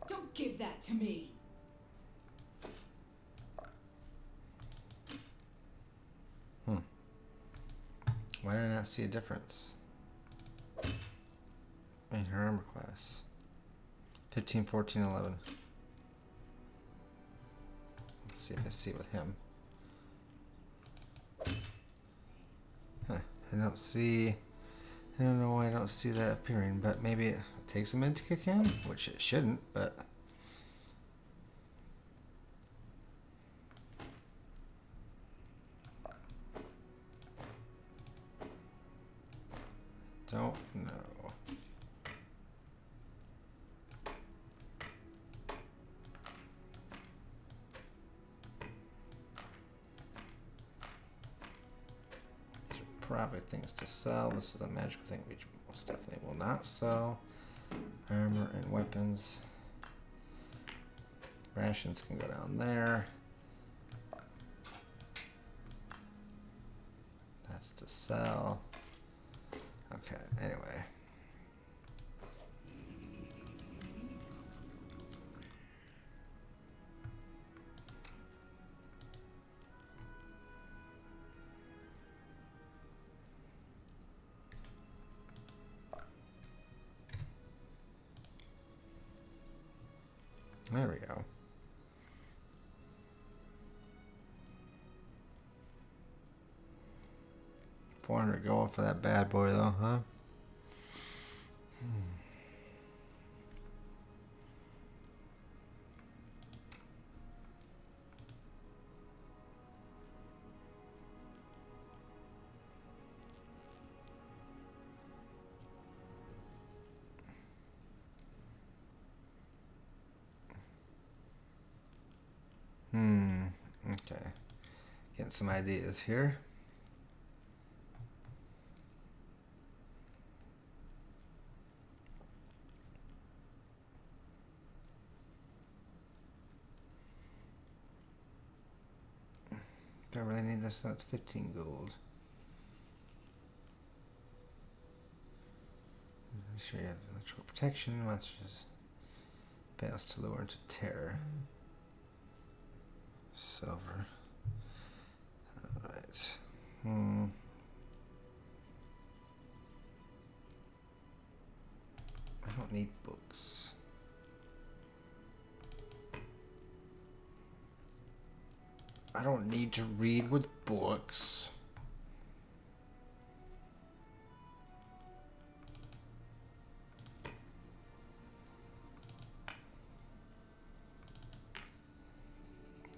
Don't give that to me. Why did I not see a difference in her armor class? 15, 14, 11. Let's see with him. Huh. I don't know why I don't see that appearing, but maybe it takes a minute to kick in, which it shouldn't, but... Don't know. probably things to sell. This is a magical thing which most definitely will not sell. Armor and weapons. Rations can go down there. That's to sell. Okay, anyway. There we go. 400 gold for that bad boy though, huh? Okay. Getting some ideas here. Do I really need this? That's 15 gold. I'm sure you have electrical protection, which fails to lure into terror. Silver. Alright. I don't need books. I don't need to read with books.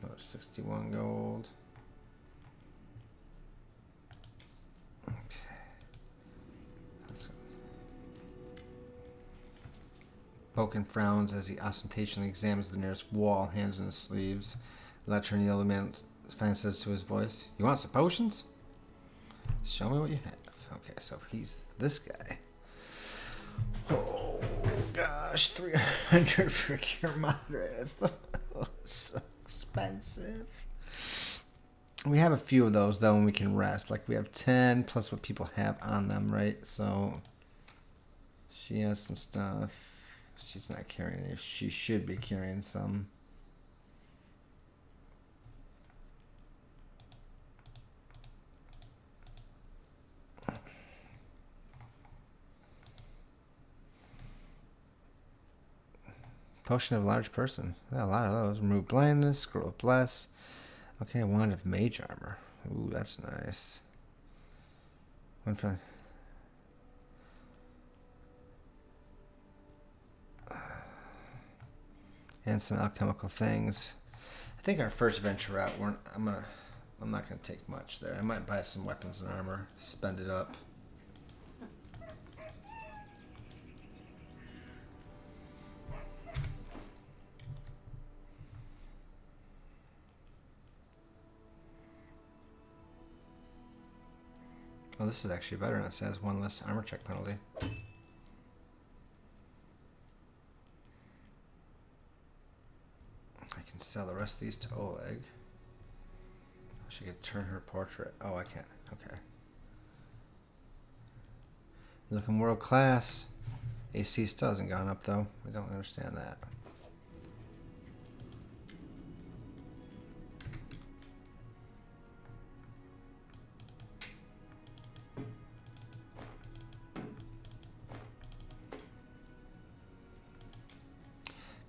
Another 61 gold. Okay. That's good. Vulcan frowns as he ostentatiously examines the nearest wall, hands in his sleeves. Latern the old man finally says to his voice, "You want some potions? Show me what you have." Okay, so he's this guy. Oh gosh, 300 for cure moderate. It's so expensive. We have a few of those though, and we can rest. Like we have 10 plus what people have on them, right? So she has some stuff. She's not carrying it. She should be carrying some. Potion of large person. Yeah, a lot of those. Remove blindness, scroll of bless. Okay, wand of mage armor. Ooh, that's nice. One for and some alchemical things. I think our first venture out, I'm not gonna take much there. I might buy some weapons and armor, spend it up. Oh, this is actually better. It says one less armor check penalty. I can sell the rest of these to Oleg. She could turn her portrait. Oh, I can't. Okay. You're looking world class. AC still hasn't gone up though. I don't understand that.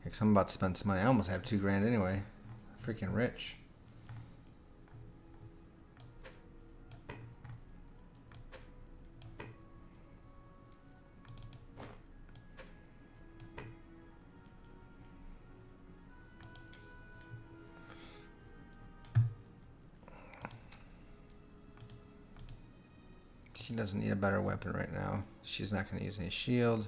Because I'm about to spend some money. I almost have 2 grand anyway. Freaking rich. She doesn't need a better weapon right now. She's not going to use any shield.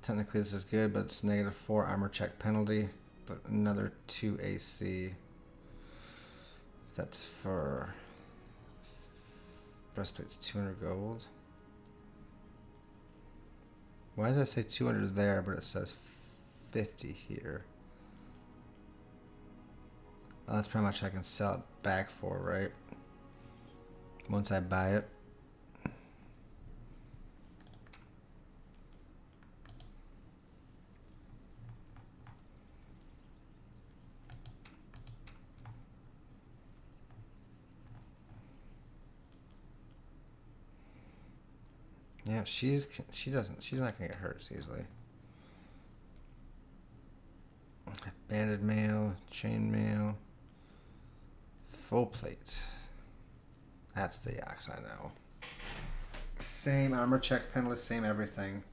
Technically this is good, but it's -4 armor check penalty, but another 2 AC. That's for Breastplate's 200 gold. Why does it say 200 there, but it says 50 here? Well, that's pretty much I can sell it back for, right? Once I buy it. Yeah, she's not gonna get hurt as easily. Banded mail, chain mail, full plate. That's the G'yox I know. Same armor check penalty, same everything.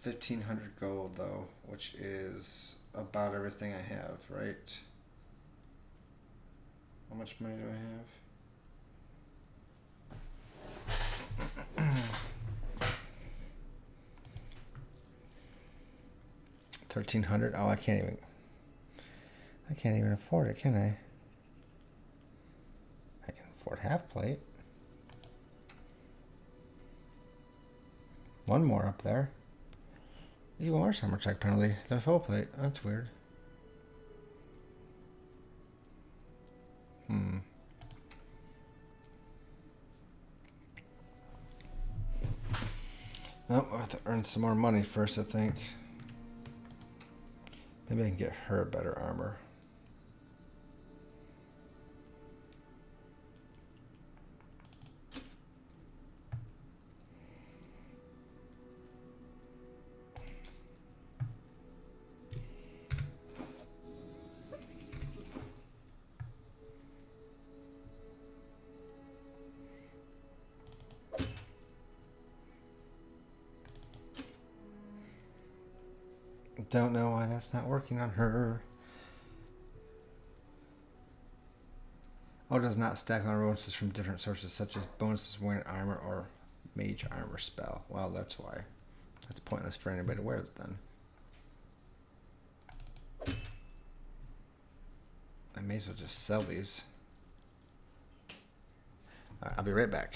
1,500 gold though, which is about everything I have, right? How much money do I have? 1,300. Oh, I can't even afford it, can I? I can afford half plate. One more up there. Even worse armor check penalty than full plate. That's weird. Nope, I have to earn some more money first, I think. Maybe I can get her better armor. Don't know why that's not working on her. Oh, does not stack on bonuses from different sources, such as bonuses wearing armor or mage armor spell. Well, that's why. That's pointless for anybody to wear it then. I may as well just sell these. Alright, I'll be right back.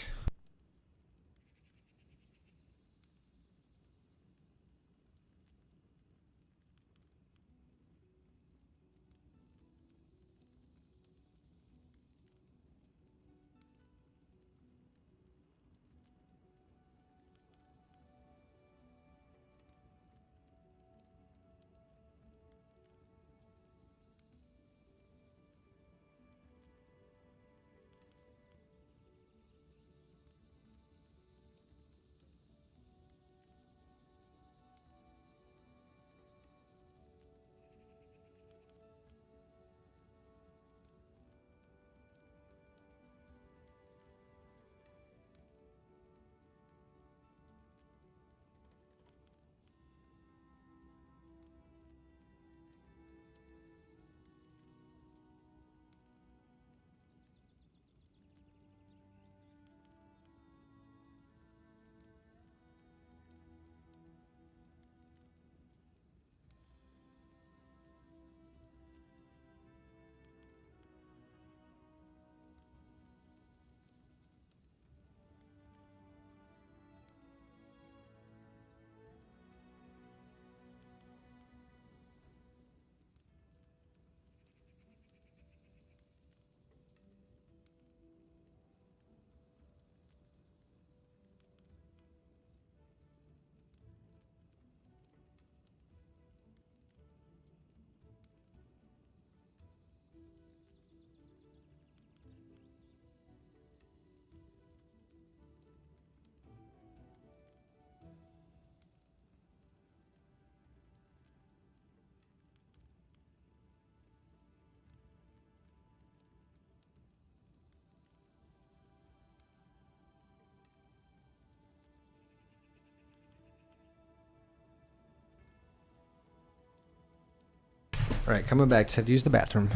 Alright, coming back. Just had to use the bathroom.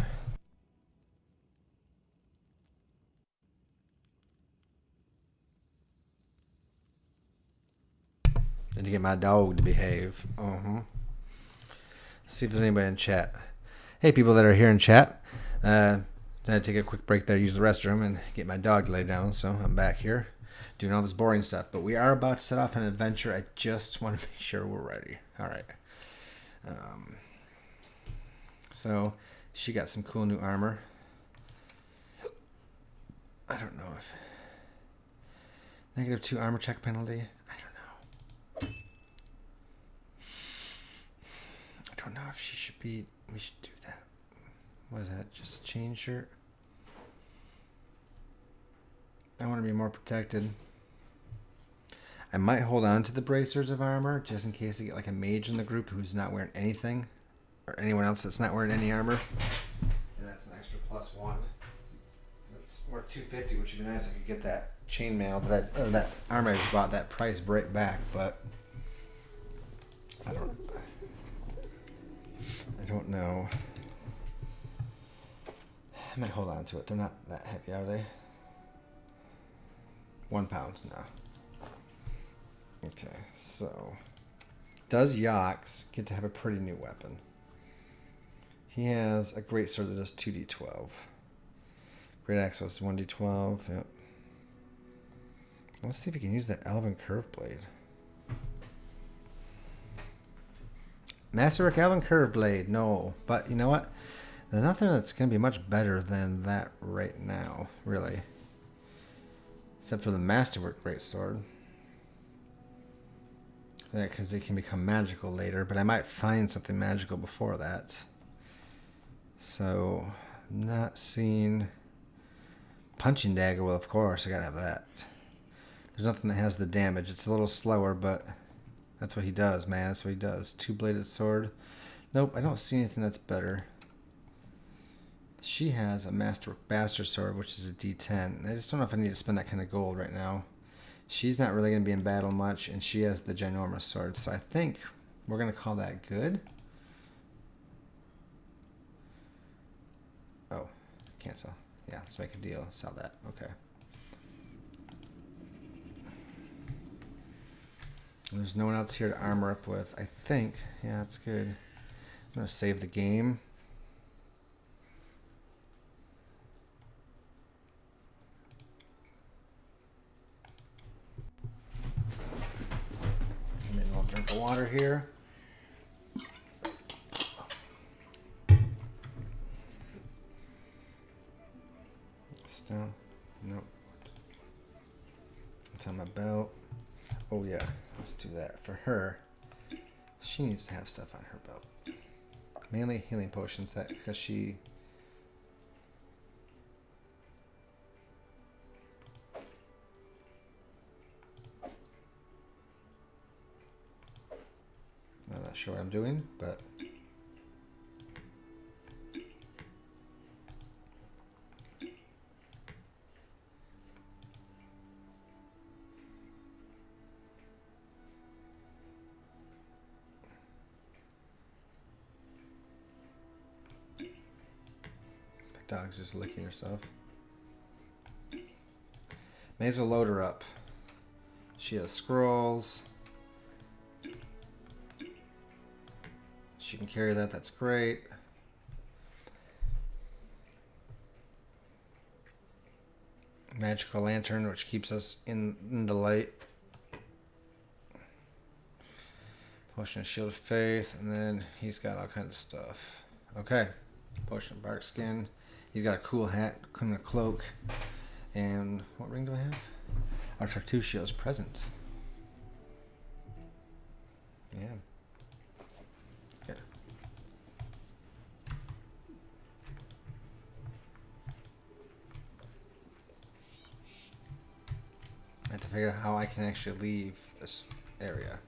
Need to get my dog to behave. Let's see if there's anybody in chat. Hey, people that are here in chat. Does Then I take a quick break there, use the restroom, and get my dog laid down. So I'm back here doing all this boring stuff. But we are about to set off on an adventure. I just want to make sure we're ready. All right. So she got some cool new armor. I don't know if... -2 armor check penalty. I don't know if she should be... We should do that. What is that? Just a chain shirt? I want to be more protected. I might hold on to the bracers of armor just in case I get like a mage in the group who's not wearing anything, or anyone else that's not wearing any armor. And that's an extra +1. That's worth 250, which would be nice. I could get that chainmail or that armor I just bought that price right back, but I don't know. I might hold on to it. They're not that heavy, are they? 1 pound, no. Okay, so does G'yox get to have a pretty new weapon? He has a great sword that does 2d12. Great axe is 1d12. Yep. Let's see if we can use that Elven Curve Blade. Masterwork Elven Curve Blade, no. But you know what? There's nothing that's going to be much better than that right now, really. Except for the Masterwork Greatsword. Because they can become magical later, but I might find something magical before that. So, not seeing... Punching Dagger, well, of course, I gotta have that. There's nothing that has the damage. It's a little slower, but that's what he does, man. That's what he does. 2-bladed sword. Nope, I don't see anything that's better. She has a Masterwork Bastard Sword, which is a D10. I just don't know if I need to spend that kind of gold right now. She's not really going to be in battle much, and she has the Ginormous Sword. So I think we're going to call that good. Oh, cancel. Yeah, let's make a deal. Sell that. Okay. There's no one else here to armor up with. I think. Yeah, that's good. I'm going to save the game. Drink of water here. Still, nope. It's on my belt. Oh yeah, let's do that for her. She needs to have stuff on her belt. Mainly healing potions, that because she. I'm not sure what I'm doing, but the dog's just licking herself. May as well load her up. She has scrolls. She can carry that, that's great. Magical Lantern, which keeps us in the light. Potion of Shield of Faith, and then he's got all kinds of stuff. Okay. Potion of Bark Skin. He's got a cool hat, a cloak. And what ring do I have? Our Tartuccio is present. Yeah. I have to figure out how I can actually leave this area.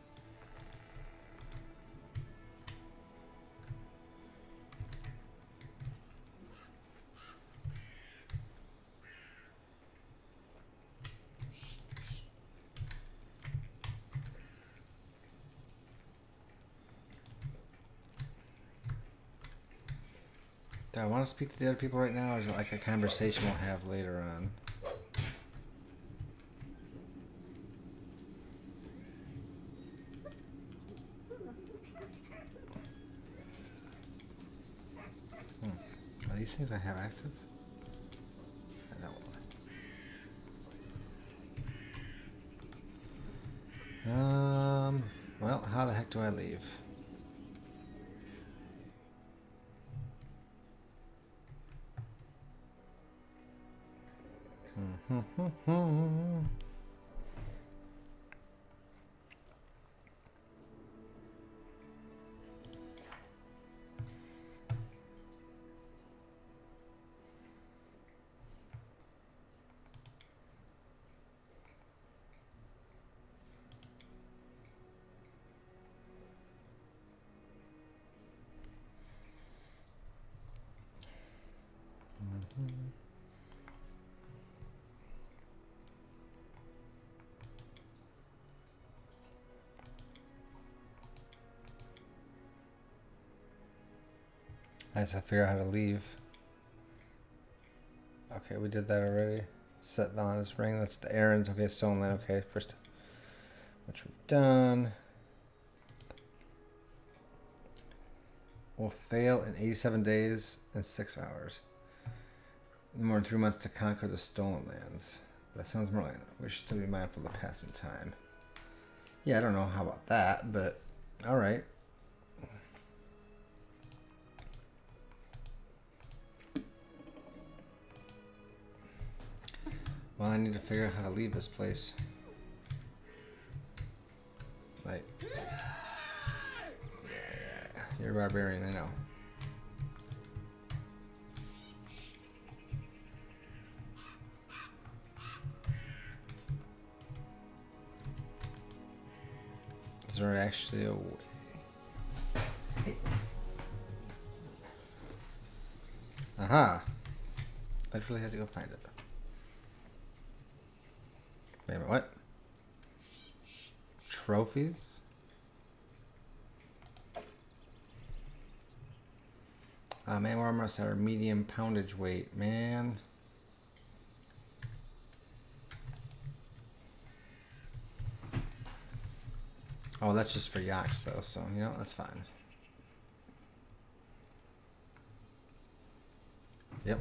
Do I want to speak to the other people right now, or is it like a conversation we'll have later on? Are these things I have active? Well, how the heck do I leave? I just have to figure out how to leave. Okay, we did that already. Set Valen's ring. That's the errands. Okay, stolen land. Okay, first, which we've done. Will fail in 87 days and 6 hours. More than 3 months to conquer the stolen lands. That sounds more like we should still be mindful of passing time. Yeah, I don't know how about that, but all right. Well, I need to figure out how to leave this place. Like, yeah, you're a barbarian, I know. Is there actually a way? Aha! I just really had to go find it. Wait a minute, what? Trophies? Man, we're almost at our medium poundage weight, man. Oh, that's just for G'yox though, so you know, that's fine. Yep.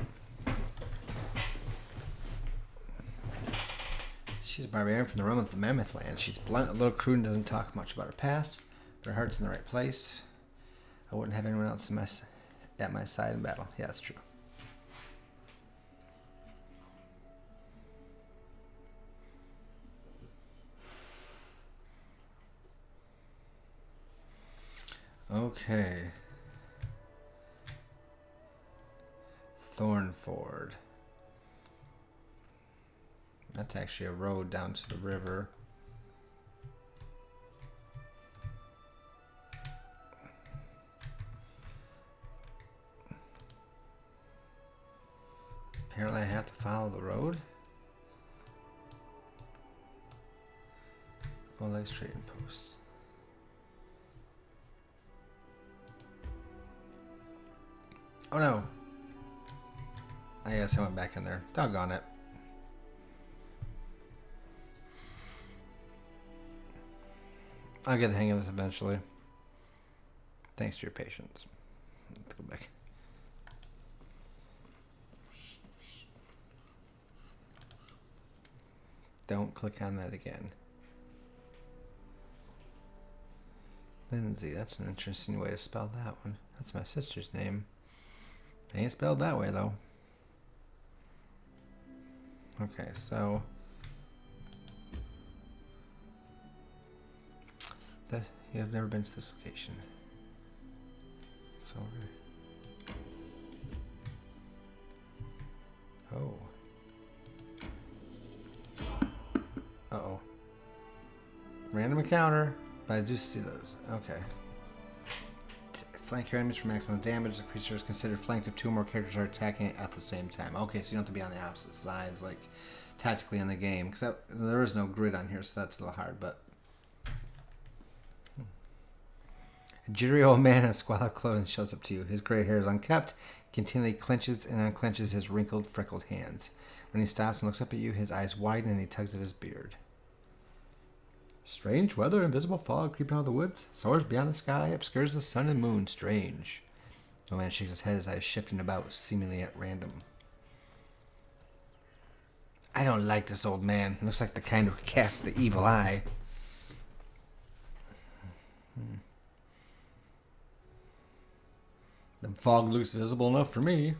She's a barbarian from the realm of the Mammoth Land. She's blunt, a little crude, and doesn't talk much about her past, but her heart's in the right place. I wouldn't have anyone else at my side in battle. Yeah, that's true. Okay. Thornford. That's actually a road down to the river. Apparently I have to follow the road. Oh, that's trading posts. Oh no. I guess I went back in there. Doggone it. I'll get the hang of this eventually. Thanks to your patience. Let's go back. Don't click on that again. Lindsay, that's an interesting way to spell that one. That's my sister's name. Ain't spelled that way though. Okay, so that you have never been to this location. So oh. Uh-oh. Random encounter, but I do see those. Okay. Flank your enemies for maximum damage. The creature is considered flanked if two or more characters are attacking it at the same time. Okay, so you don't have to be on the opposite sides, like tactically in the game. Because there is no grid on here, so that's a little hard, but... A jittery old man in squalid clothing shows up to you. His gray hair is unkempt, continually clenches and unclenches his wrinkled, freckled hands. When he stops and looks up at you, his eyes widen and he tugs at his beard. Strange weather, invisible fog creeping out of the woods, soars beyond the sky, obscures the sun and moon. Strange. The man shakes his head, his eyes shifting about, seemingly at random. I don't like this old man. Looks like the kind who casts the evil eye. The fog looks visible enough for me.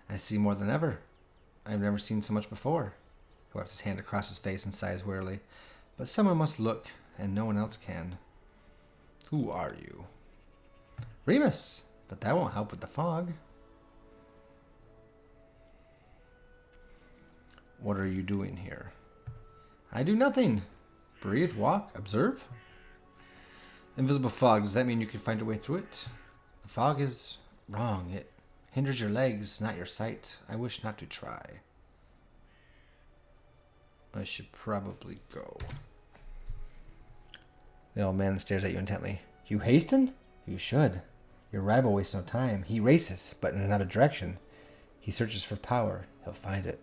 I see more than ever. I've never seen so much before. He wipes his hand across his face and sighs wearily. But someone must look, and no one else can. Who are you? Remus! But that won't help with the fog. What are you doing here? I do nothing. Breathe, walk, observe. Invisible fog, does that mean you can find a way through it? The fog is wrong. It hinders your legs, not your sight. I wish not to try. I should probably go. The old man stares at you intently. You hasten? You should. Your rival wastes no time. He races, but in another direction. He searches for power. He'll find it.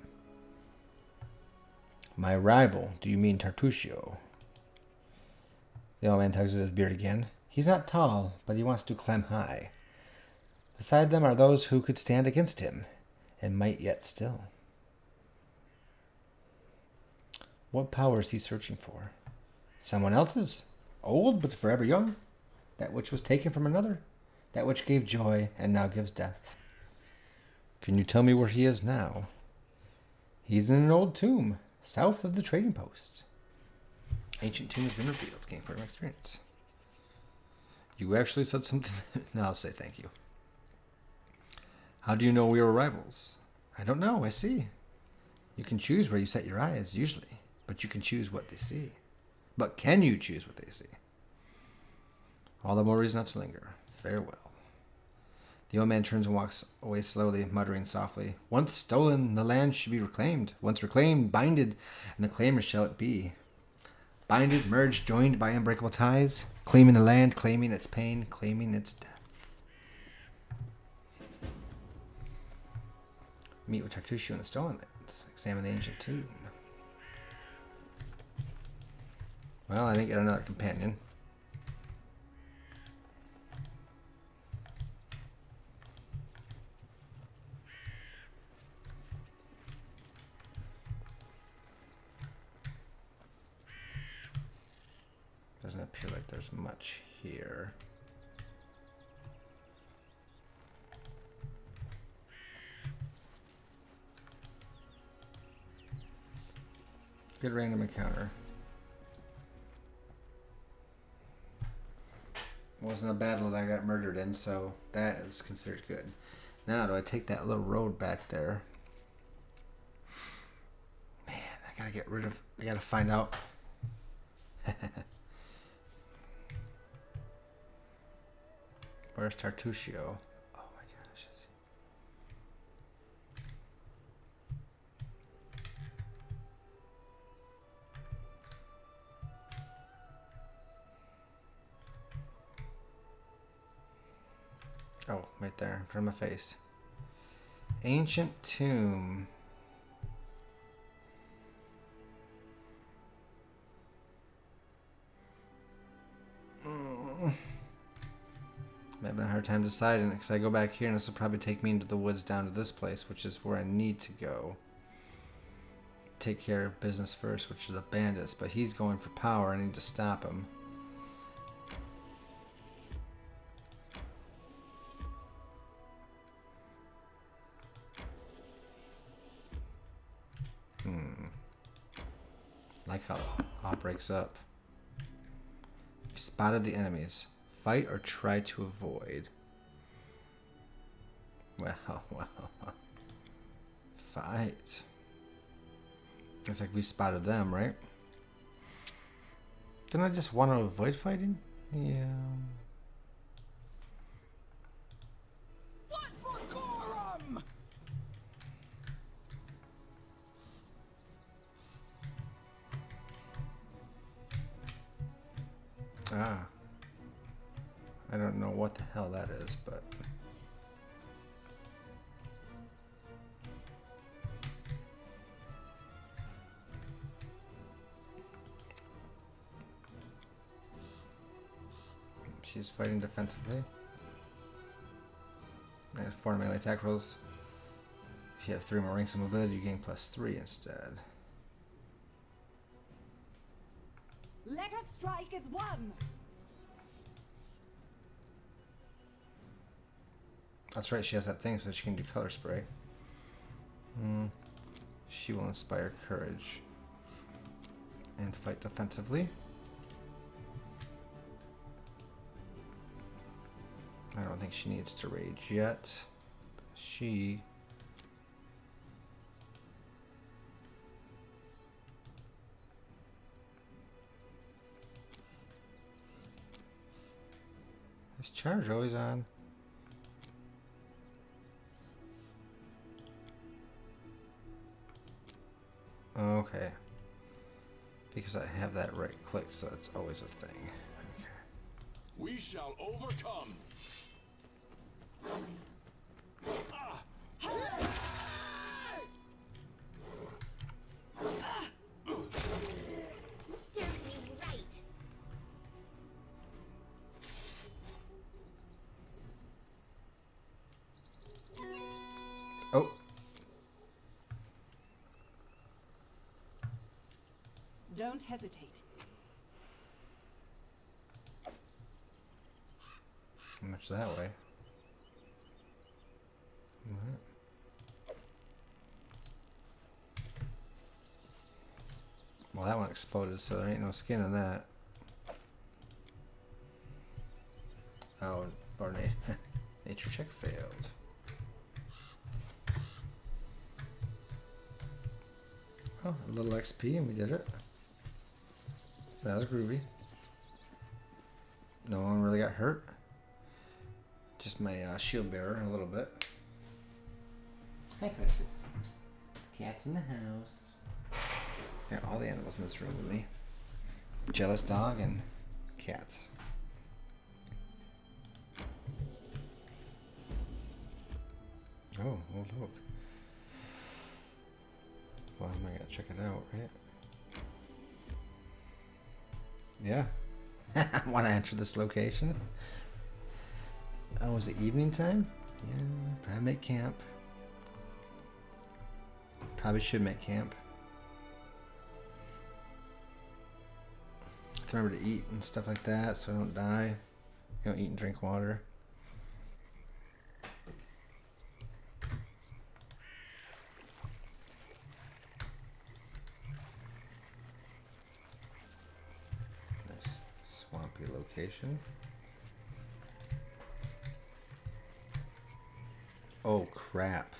My rival? Do you mean Tartusio? The old man tugs at his beard again. He's not tall, but he wants to climb high. Beside them are those who could stand against him, and might yet still. What power is he searching for? Someone else's? Old, but forever young? That which was taken from another? That which gave joy, and now gives death? Can you tell me where he is now? He's in an old tomb, south of the trading post. Ancient tomb has been revealed. Gain further experience. You actually said something? No, I'll say thank you. How do you know we are rivals? I don't know, I see. You can choose where you set your eyes, usually. But you can choose what they see. But can you choose what they see? All the more reason not to linger. Farewell. The old man turns and walks away slowly, muttering softly. Once stolen, the land should be reclaimed. Once reclaimed, binded, and the claimer shall it be. Binded, merged, joined by unbreakable ties. Claiming the land, claiming its pain, claiming its death. Meet with Tartusio in the Stolen Lands. Examine the ancient tomb. Well, I didn't get another companion. Doesn't appear like there's much here. Good random encounter. Wasn't a battle that I got murdered in, so that is considered good. Now, do I take that little road back there? Man, I gotta get rid of... I gotta find out. Where's Tartusio? Oh my gosh. Oh, right there in front of my face. Ancient tomb. I'm having a hard time deciding because I go back here and this will probably take me into the woods down to this place, which is where I need to go. Take care of business first, which is the bandits, but he's going for power. I need to stop him. Like how all breaks up. You've spotted the enemies. Fight or try to avoid. Well. Fight. Looks like we spotted them, right? Didn't I just want to avoid fighting? Yeah. What for Gorum? Ah. I don't know what the hell that is, but... She's fighting defensively. I have 4 melee attack rolls. If you have 3 more ranks of mobility, you gain +3 instead. Let us strike as one. That's right, she has that thing so she can do color spray. She will inspire courage. And fight defensively. I don't think she needs to rage yet. She... Is charge always on? Okay. Because I have that right click, so it's always a thing. Okay. We shall overcome. Serves you right. Oh. Don't hesitate. How much that way? What? Well, that one exploded, so there ain't no skin in that. Oh, or nature check failed. Oh, a little XP and we did it. That was groovy. No one really got hurt. Just my shield bearer a little bit. Hi, precious. Cat's in the house. Yeah, all the animals in this room with me. Jealous dog and cats. Oh, look. Well, I gotta check it out, right? Yeah. Want to enter this location? Oh, is it evening time? Yeah, probably make camp. Probably should make camp. Have to remember to eat and stuff like that so I don't die. You know, eat and drink water. Nice swampy location. Oh crap.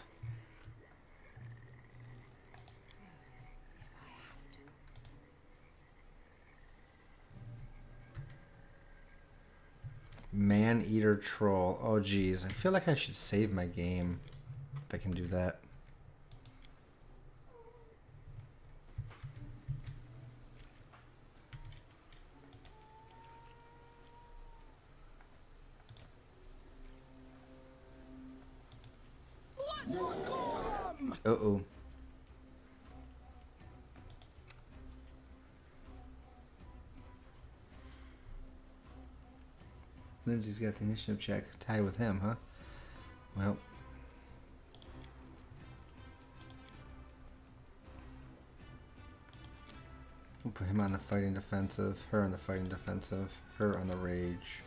Man-eater troll. Oh geez, I feel like I should save my game if I can do that. Uh-oh. Lindsay's got the initiative check. Tied with him, huh? Well. We'll put him on the fighting defensive, her on the fighting defensive, her on the rage.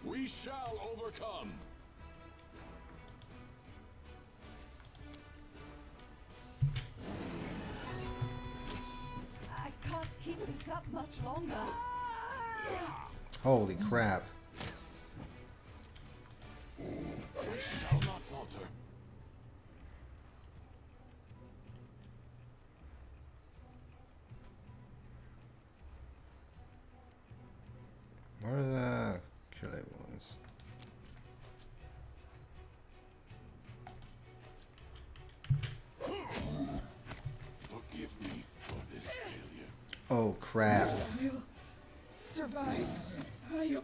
We shall overcome. I can't keep this up much longer. Holy crap. We shall not falter. What are the cure light wounds? Forgive me for this failure. Oh crap. I'll survive. I'll...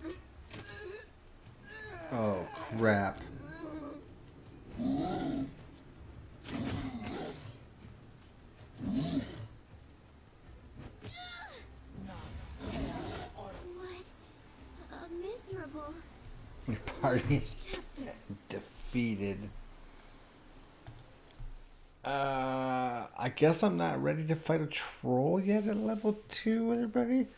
Oh crap. Miserable. Your party is defeated. I guess I'm not ready to fight a troll yet at level 2, everybody.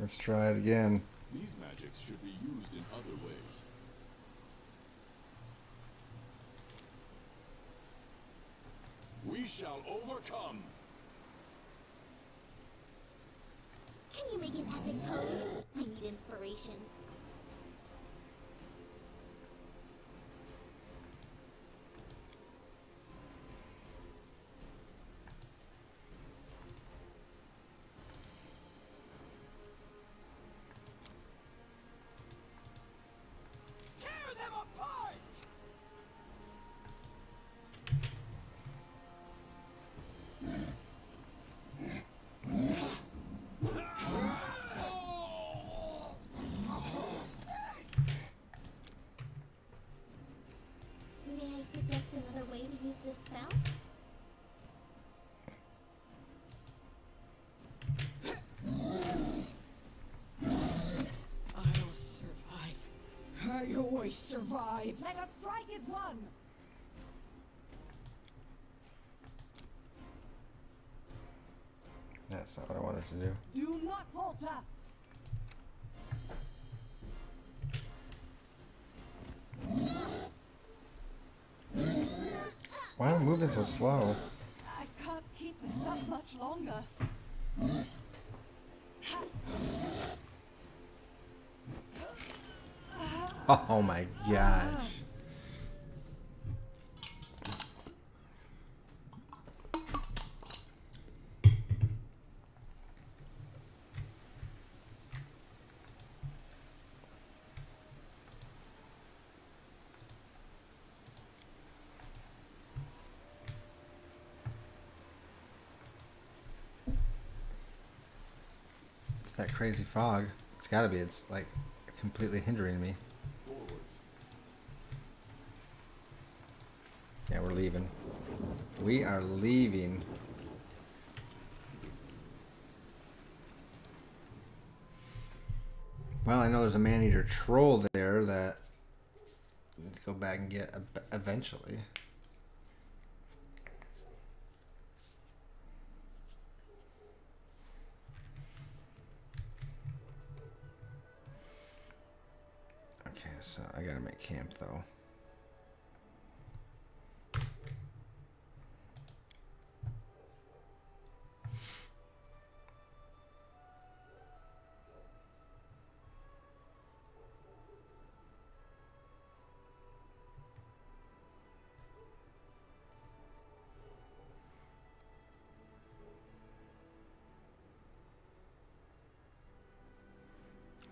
Let's try it again. These magics should be used in other ways. We shall overcome! Can you make an epic pose? I need inspiration. Tear them apart! May I suggest another way to use this spell? I'll survive. I always survive. Let us strike as one. That's not what I wanted to do. Do not falter. Why am I moving so slow? I can't keep this up much longer. Oh my gosh. It's that crazy fog. It's gotta be. It's like completely hindering me. Forwards. Yeah, we're leaving. We are leaving. Well, I know there's a man-eater troll there that let's go back and get eventually. Okay, so I gotta make camp though.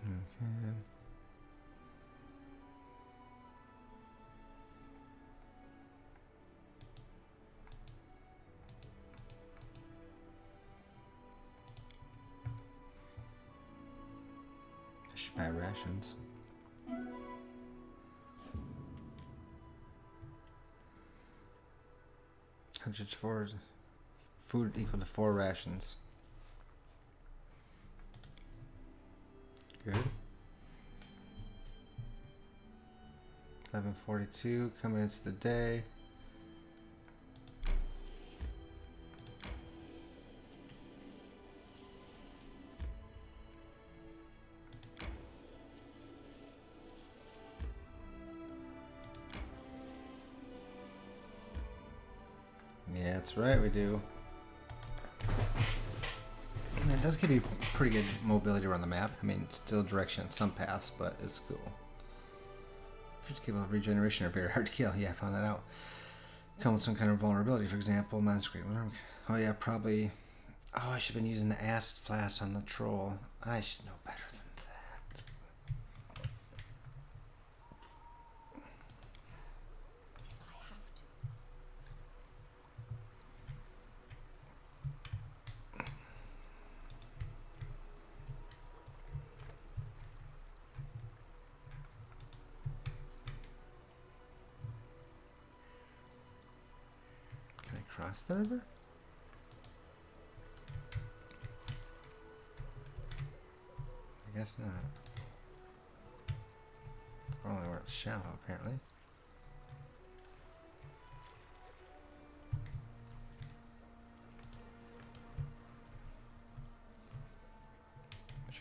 Okay. I should buy rations. Hundreds for food equal to 4 rations. Good. 11:42 coming into the day. Yeah, that's right, we do. It does give you pretty good mobility around the map. I mean, still direction on some paths, but it's cool. Creatures capable of regeneration are very hard to kill. Yeah, I found that out. Come with some kind of vulnerability, for example, Manuscript. Oh yeah, probably. Oh, I should have been using the acid flask on the troll. I should know better than that. Can I cross the river? I guess not. Only where it's shallow, apparently.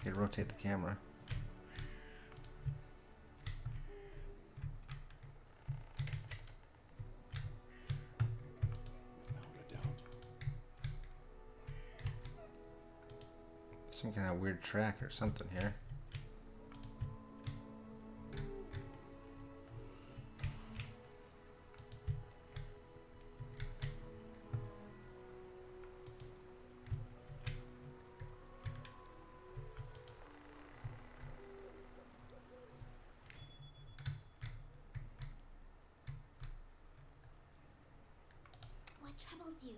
I could rotate the camera. Without a doubt. Some kind of weird track or something here. What troubles you?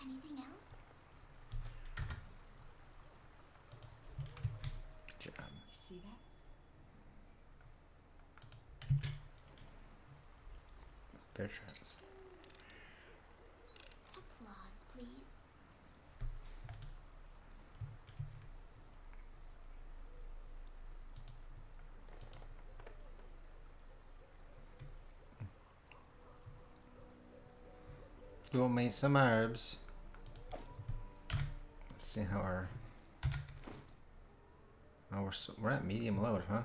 Anything else? Good job. You see that? Bear traps. Applause, please. You'll make some herbs. Let's see how our... Oh, we're at medium load, huh?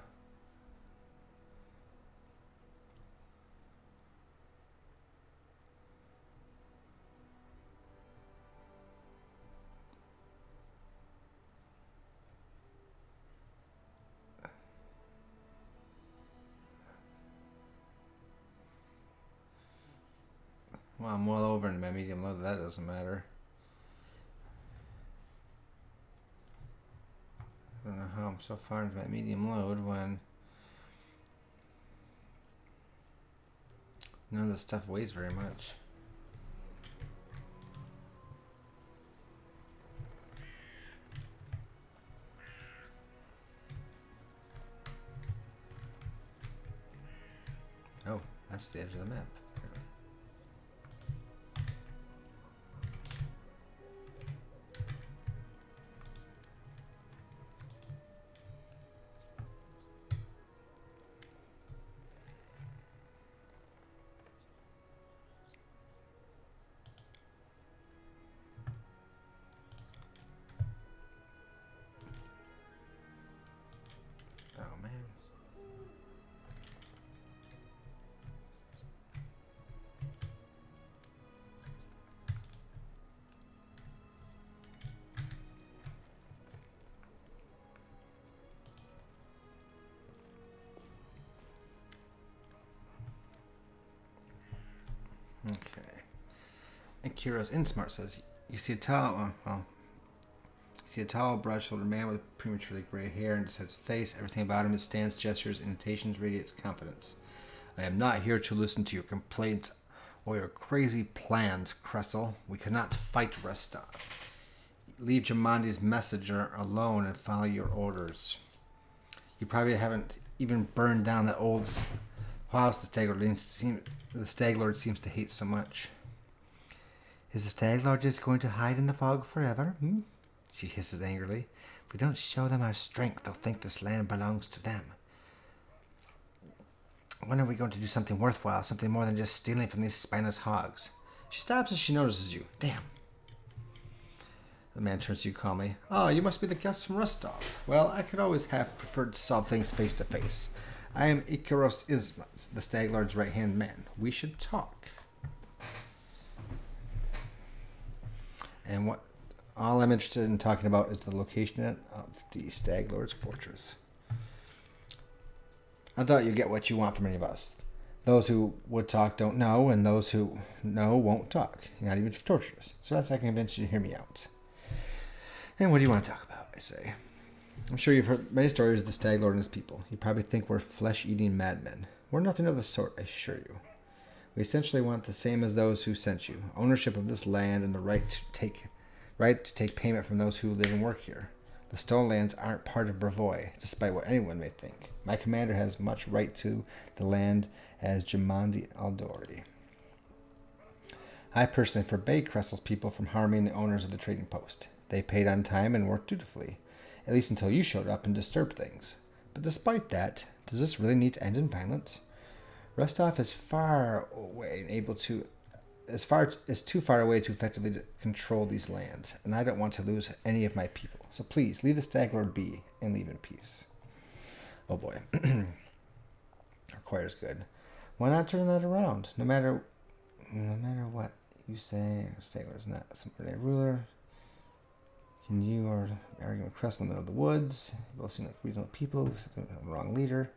Well, I'm well over in my medium load. That doesn't matter. I don't know how I'm so far into my medium load when none of this stuff weighs very much. Oh, that's the edge of the map. Oh man. Okay. And Kira's Insmart says, you see a tall, broad-shouldered man with prematurely gray hair and just has face. Everything about him, his stance, gestures, intonations radiates confidence. I am not here to listen to your complaints or your crazy plans, Kressel. We cannot fight Restov. Leave Jamandi's messenger alone and follow your orders. You probably haven't even burned down the old house the Stag Lord seems to hate so much. Is the Stag Lord just going to hide in the fog forever? She hisses angrily. If we don't show them our strength, they'll think this land belongs to them. When are we going to do something worthwhile, something more than just stealing from these spineless hogs? She stops as she notices you. Damn. The man turns to you calmly. Oh, you must be the guest from Rostov. Well, I could always have preferred to solve things face to face. I am Ikaros Ismas, the Stag Lord's right-hand man. We should talk. And what all I'm interested in talking about is the location of the Stag Lord's fortress. I doubt you get what you want from any of us. Those who would talk don't know, and those who know won't talk. Not even for torturers. So that's how I can convince you to hear me out. And what do you want to talk about, I say? I'm sure you've heard many stories of the Stag Lord and his people. You probably think we're flesh-eating madmen. We're nothing of the sort, I assure you. We essentially want the same as those who sent you. Ownership of this land and the right to take payment from those who live and work here. The Stone Lands aren't part of Bravoy, despite what anyone may think. My commander has much right to the land as Jamandi Aldori. I personally forbade Kressel's people from harming the owners of the trading post. They paid on time and worked dutifully, at least until you showed up and disturbed things. But despite that, does this really need to end in violence? Rostov is far away and able to, is too far away to effectively control these lands, and I don't want to lose any of my people. So please, leave the Stag Lord be and leave in peace. Oh boy. Requires good. Why not turn that around? No matter what you say, Stag Lord is not some ordinary ruler. Can you or argue with Crest in the middle of the woods? You both seem like reasonable people. Wrong leader.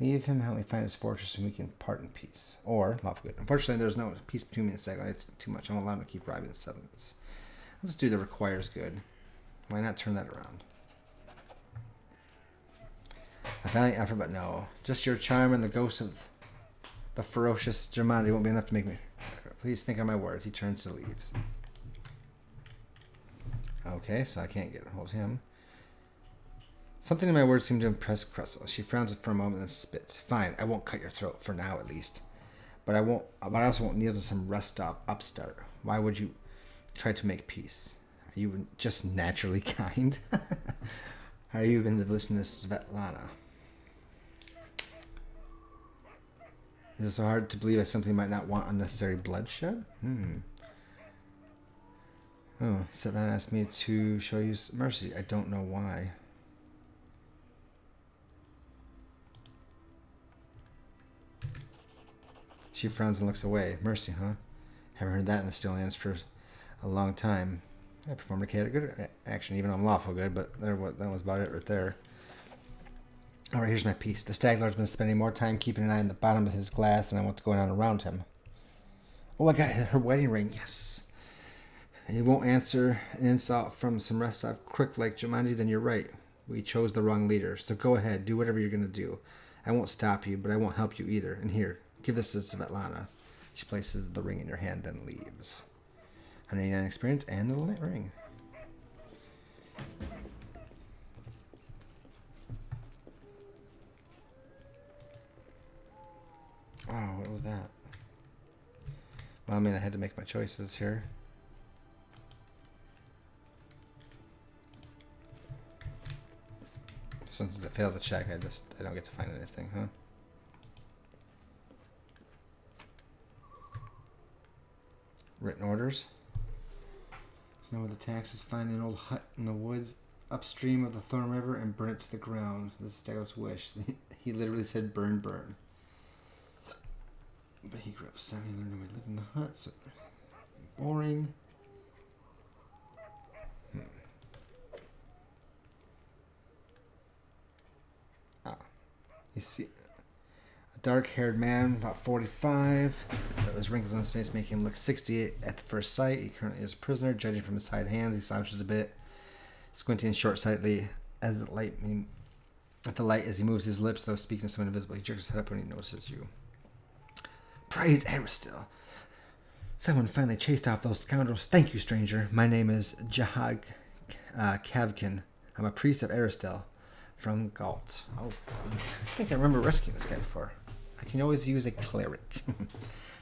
Leave him, help me find his fortress, and we can part in peace. Or, lawful good. Unfortunately, there's no peace between me and Stag. I have too much. I'm allowed to keep robbing the settlements. I'll just do the requires good. Why not turn that around? A valiant effort, but no. Just your charm and the ghost of the ferocious Jumanji won't be enough to make me... Please think on my words. He turns to leaves. Okay, so I can't get a hold of him. Something in my words seemed to impress Cressel. She frowns for a moment and spits. Fine, I won't cut your throat, for now at least. But I also won't kneel to some rust-stop upstart. Why would you try to make peace? Are you just naturally kind? Are you been listening to Svetlana? Is it so hard to believe I simply might not want unnecessary bloodshed? Oh, Svetlana asked me to show you mercy. I don't know why. She frowns and looks away. Mercy, huh? Haven't heard that in the Steellands for a long time. I performed a chaotic good action, even on lawful good, but that was about it right there. Alright, here's my piece. The Stag Lord's been spending more time keeping an eye on the bottom of his glass than on what's going on around him. Oh, I got her wedding ring, yes. And you won't answer an insult from some rest-off crook like Jumanji, then you're right. We chose the wrong leader, so go ahead, do whatever you're going to do. I won't stop you, but I won't help you either. And here, give this to Svetlana. She places the ring in your hand, then leaves. 189 experience and the lit ring. Oh, what was that? Well, I mean, I had to make my choices here. Since it failed the check, I don't get to find anything, huh? Written orders. You know where the taxes, find an old hut in the woods upstream of the Thorn River and burn it to the ground. This is Stag's wish. He literally said burn, burn. But he grew up 7 and learned to live in the hut, so boring. You see a dark-haired man, about 45. Those wrinkles on his face make him look 60 at the first sight. He currently is a prisoner, judging from his tied hands. He slouches a bit, squinting short-sightedly at the light as he moves his lips, though speaking to someone invisible. He jerks his head up when he notices you. Praise Aristil. Someone finally chased off those scoundrels. Thank you, stranger. My name is Jahag Kavkin. I'm a priest of Aristil from Galt. Oh, I think I remember rescuing this guy before. I can always use a cleric.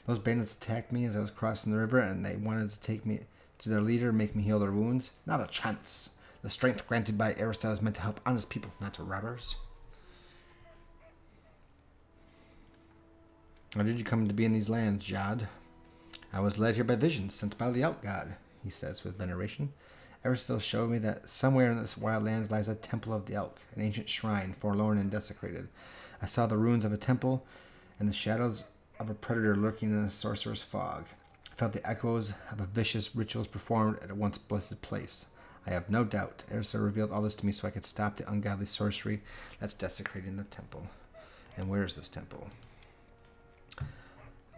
Those bandits attacked me as I was crossing the river, and they wanted to take me to their leader, make me heal their wounds. Not a chance. The strength granted by Aristil is meant to help honest people, not to robbers. How did you come to be in these lands, Jad? I was led here by visions sent by the Elk God, he says with veneration. Aristil showed me that somewhere in this wild lands lies a temple of the Elk, an ancient shrine, forlorn and desecrated. I saw the ruins of a temple and the shadows of a predator lurking in a sorcerer's fog. I felt the echoes of a vicious rituals performed at a once blessed place. I have no doubt Aristil revealed all this to me so I could stop the ungodly sorcery that's desecrating the temple. And where is this temple?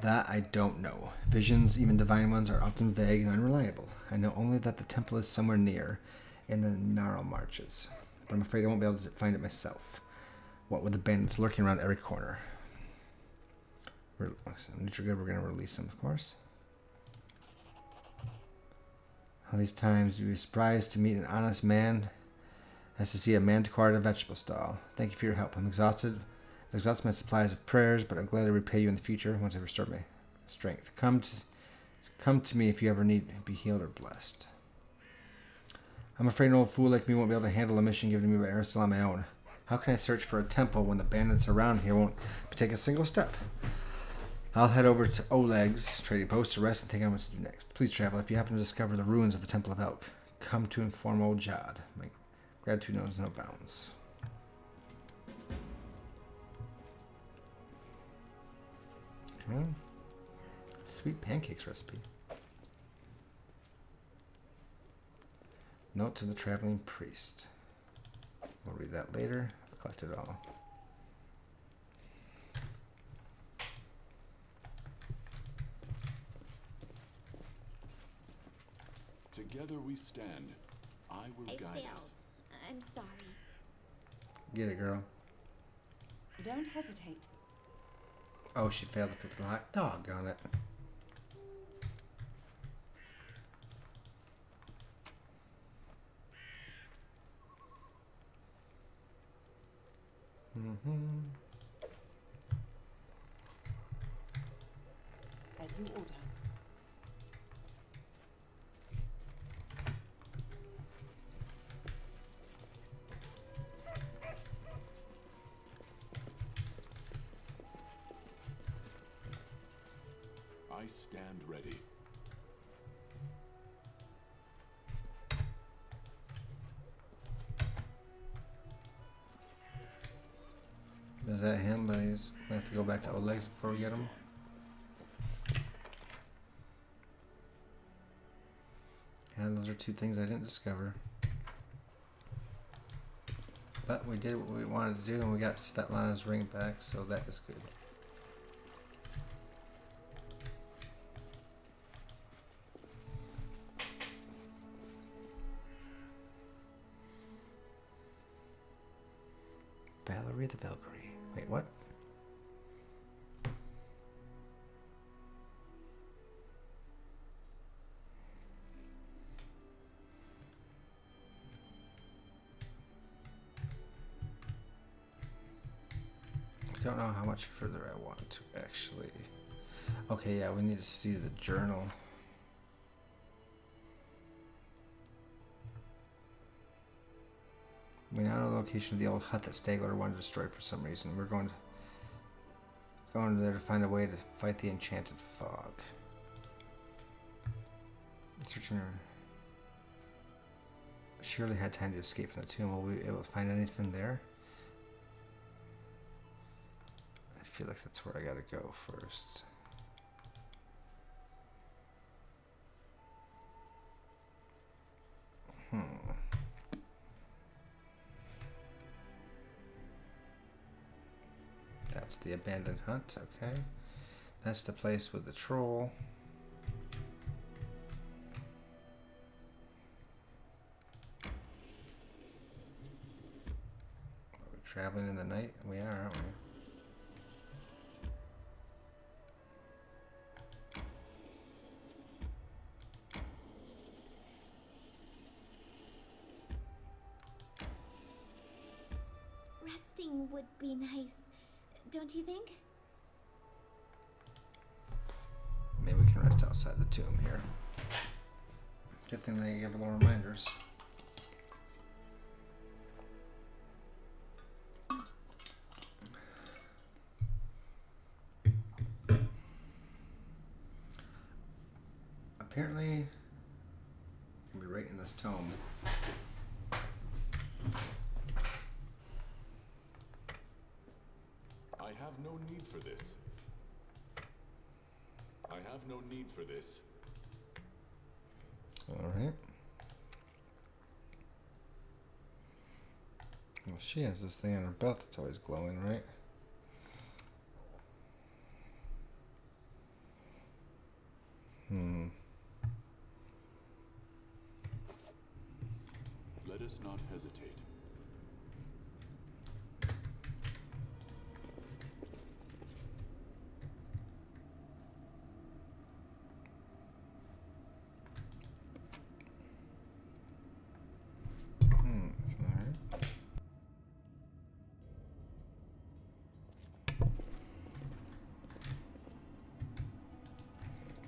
That I don't know. Visions, even divine ones, are often vague and unreliable. I know only that the temple is somewhere near, in the Gnarl Marches. But I'm afraid I won't be able to find it myself. What with the bandits lurking around every corner. Neutral good, we're going to release him, of course. All these times you'd be surprised to meet an honest man as to see a manticore at a vegetable stall. Thank you for your help. I'm exhausted. I've exhausted my supplies of prayers, but I'm glad to repay you in the future once I've restored my strength. Come to me if you ever need to be healed or blessed. I'm afraid an old fool like me won't be able to handle a mission given to me by Aristil on my own. How can I search for a temple when the bandits around here won't take a single step? I'll head over to Oleg's trading post to rest and think on what to do next. Please, traveler, if you happen to discover the ruins of the Temple of Elk, come to inform old Jod. My gratitude knows no bounds. Okay. Sweet pancakes recipe. Note to the traveling priest. We'll read that later. I've collected it all. Together we stand. I will I guide failed. us. I'm sorry. Get it, girl. Don't hesitate. Oh, she failed to pick the lock. Doggone it. As you order. I stand ready. Is that him? But he's gonna have to go back to Oleg's before we get him. Yeah, those are two things I didn't discover. But we did what we wanted to do, and we got Svetlana's ring back, so that is good. Valerie the Valkyrie. Wait, what? I don't know how much further I want to actually. Okay, yeah, we need to see the journal. We now know the location of the old hut that Stagler wanted to destroy for some reason. We're going there to find a way to fight the enchanted fog. Searching her. Surely had time to escape from the tomb. Will we be able to find anything there? I feel like that's where I gotta go first. That's the abandoned hut, okay. That's the place with the troll. Are we traveling in the night? We are, aren't we? Resting would be nice, don't you think? Maybe we can rest outside the tomb here. Good thing they give little reminders. Apparently, can be right in this tome. I have no need for this. I have no need for this. Alright. Well, she has this thing on her belt that's always glowing, right? Let us not hesitate. Alright.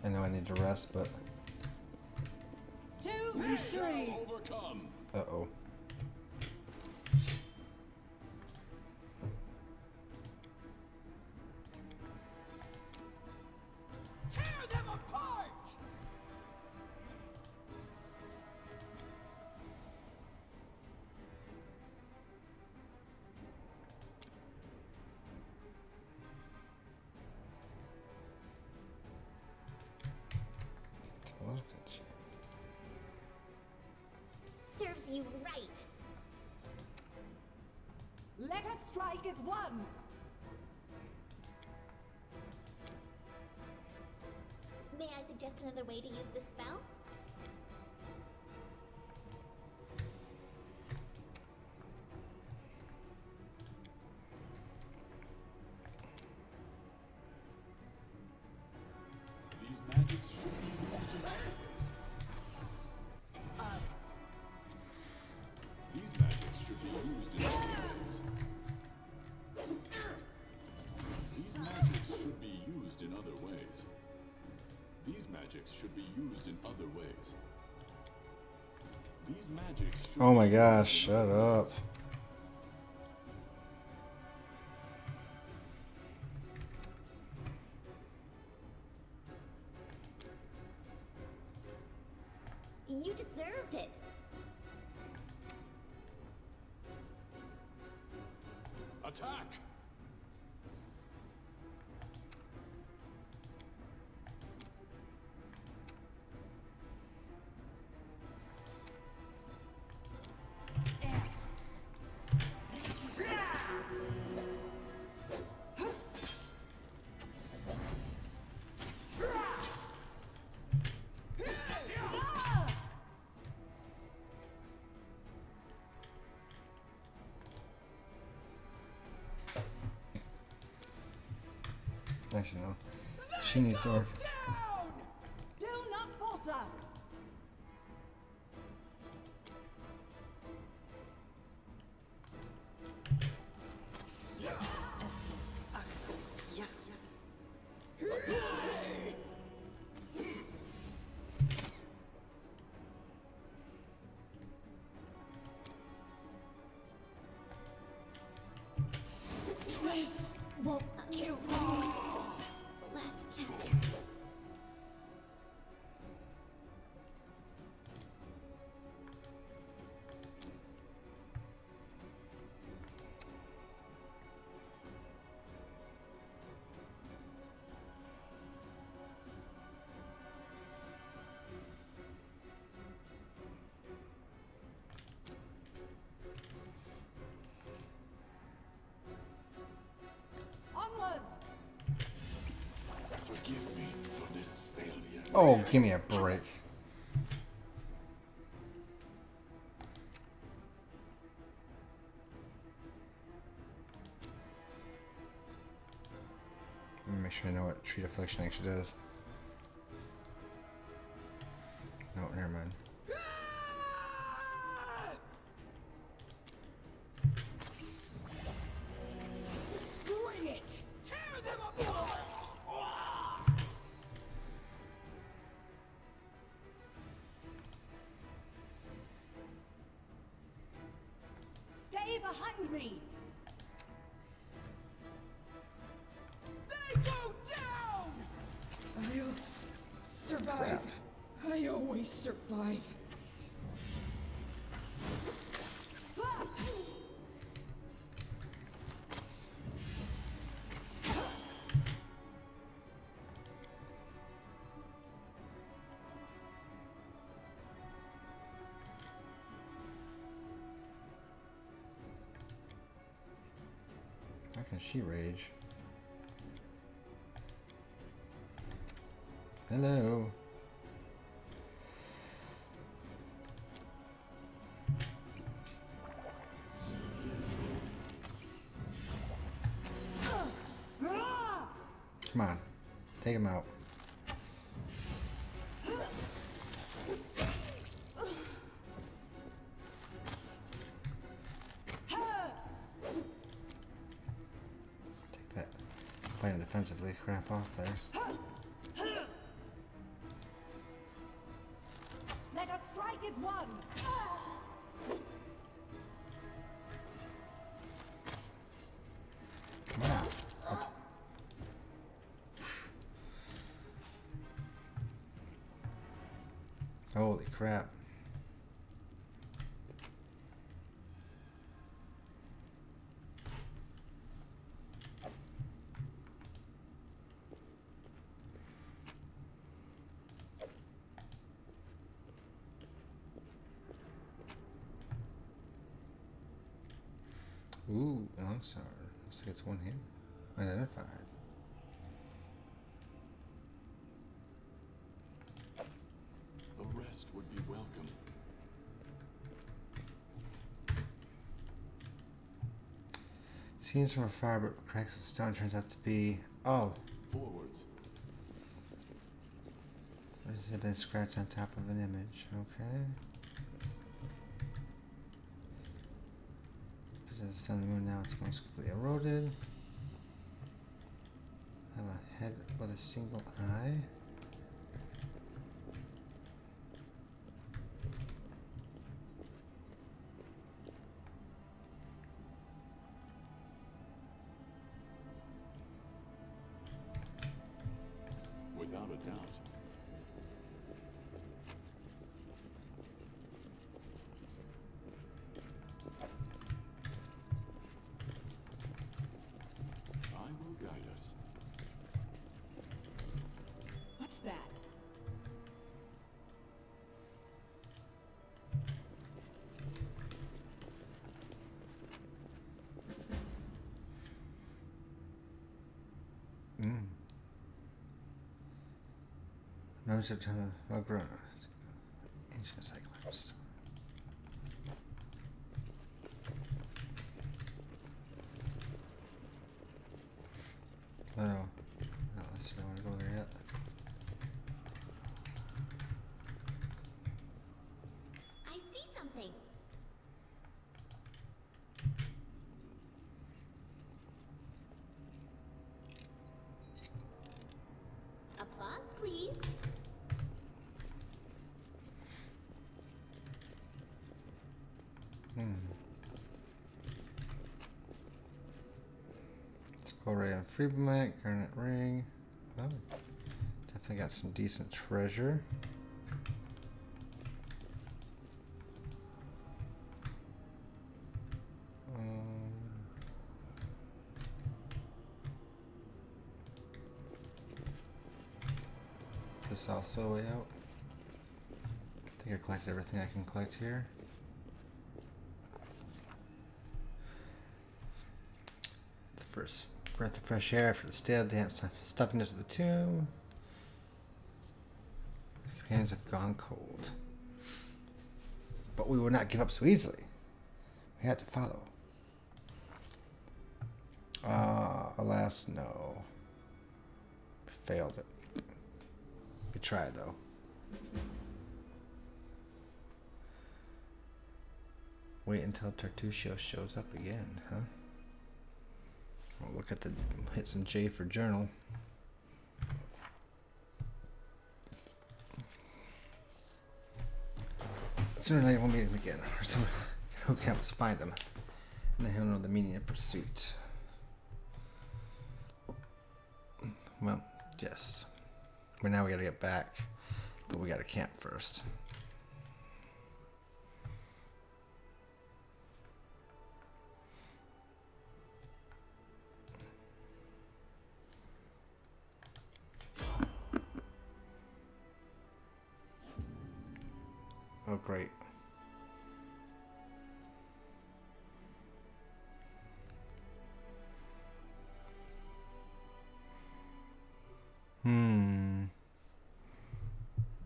I know I need to rest, but To We victory! shall overcome. uh-oh. is one. May I suggest another way to use this spell? These magics should be used in other ways. These magics should be used in other ways. These magics should be used in other ways. These magics should be used in other ways. These magics should Oh my be gosh, used in shut other up. ways. You deserved it. Attack! Actually, no. She needs to work. Down! Do not falter! This won't kill me. Last chapter. Onwards! Forgive me for this failure. Oh, give me a break. Let me make sure I know what Treat Affliction actually does. No, never mind. Bring it! Tear them apart! Stay behind me! They go down! I'll survive. Crap. I always survive. Ah! How can she rage? Hello. Come on. Take him out. Take that fighting defensively crap off there. Let us strike as one! Come on. That's- Holy crap. Ooh, long sword. Looks like it's one here. Identified. A rest would be welcome. Seems from afar, but cracks of stone turns out to be. Oh, Forwards. this has been scratched on top of an image. Okay. Because of the sun and the moon now, it's most completely eroded. I have a head with a single eye. Without a doubt. I will guide us. What's that? Membership to the well-grown ancient cyclops. Oh no. No, let's see if I want to go there yet. I see something. Applause, please. Let's go right on Freeman, Garnet Ring. Oh, definitely got some decent treasure. This also a way out. I think I collected everything I can collect here. The first breath of fresh air after the stale, damp stuffiness of the tomb. The companions have gone cold. But we would not give up so easily. We had to follow. Alas, no. Failed it. We tried, though. Wait until Tartusio shows up again, huh? We'll look at the... hit some J for journal. Sooner or later we'll meet him again. Or someone who can help us find him. And then he'll know the meaning of pursuit. Well, yes. But now we gotta get back. But we gotta camp first. Oh, great.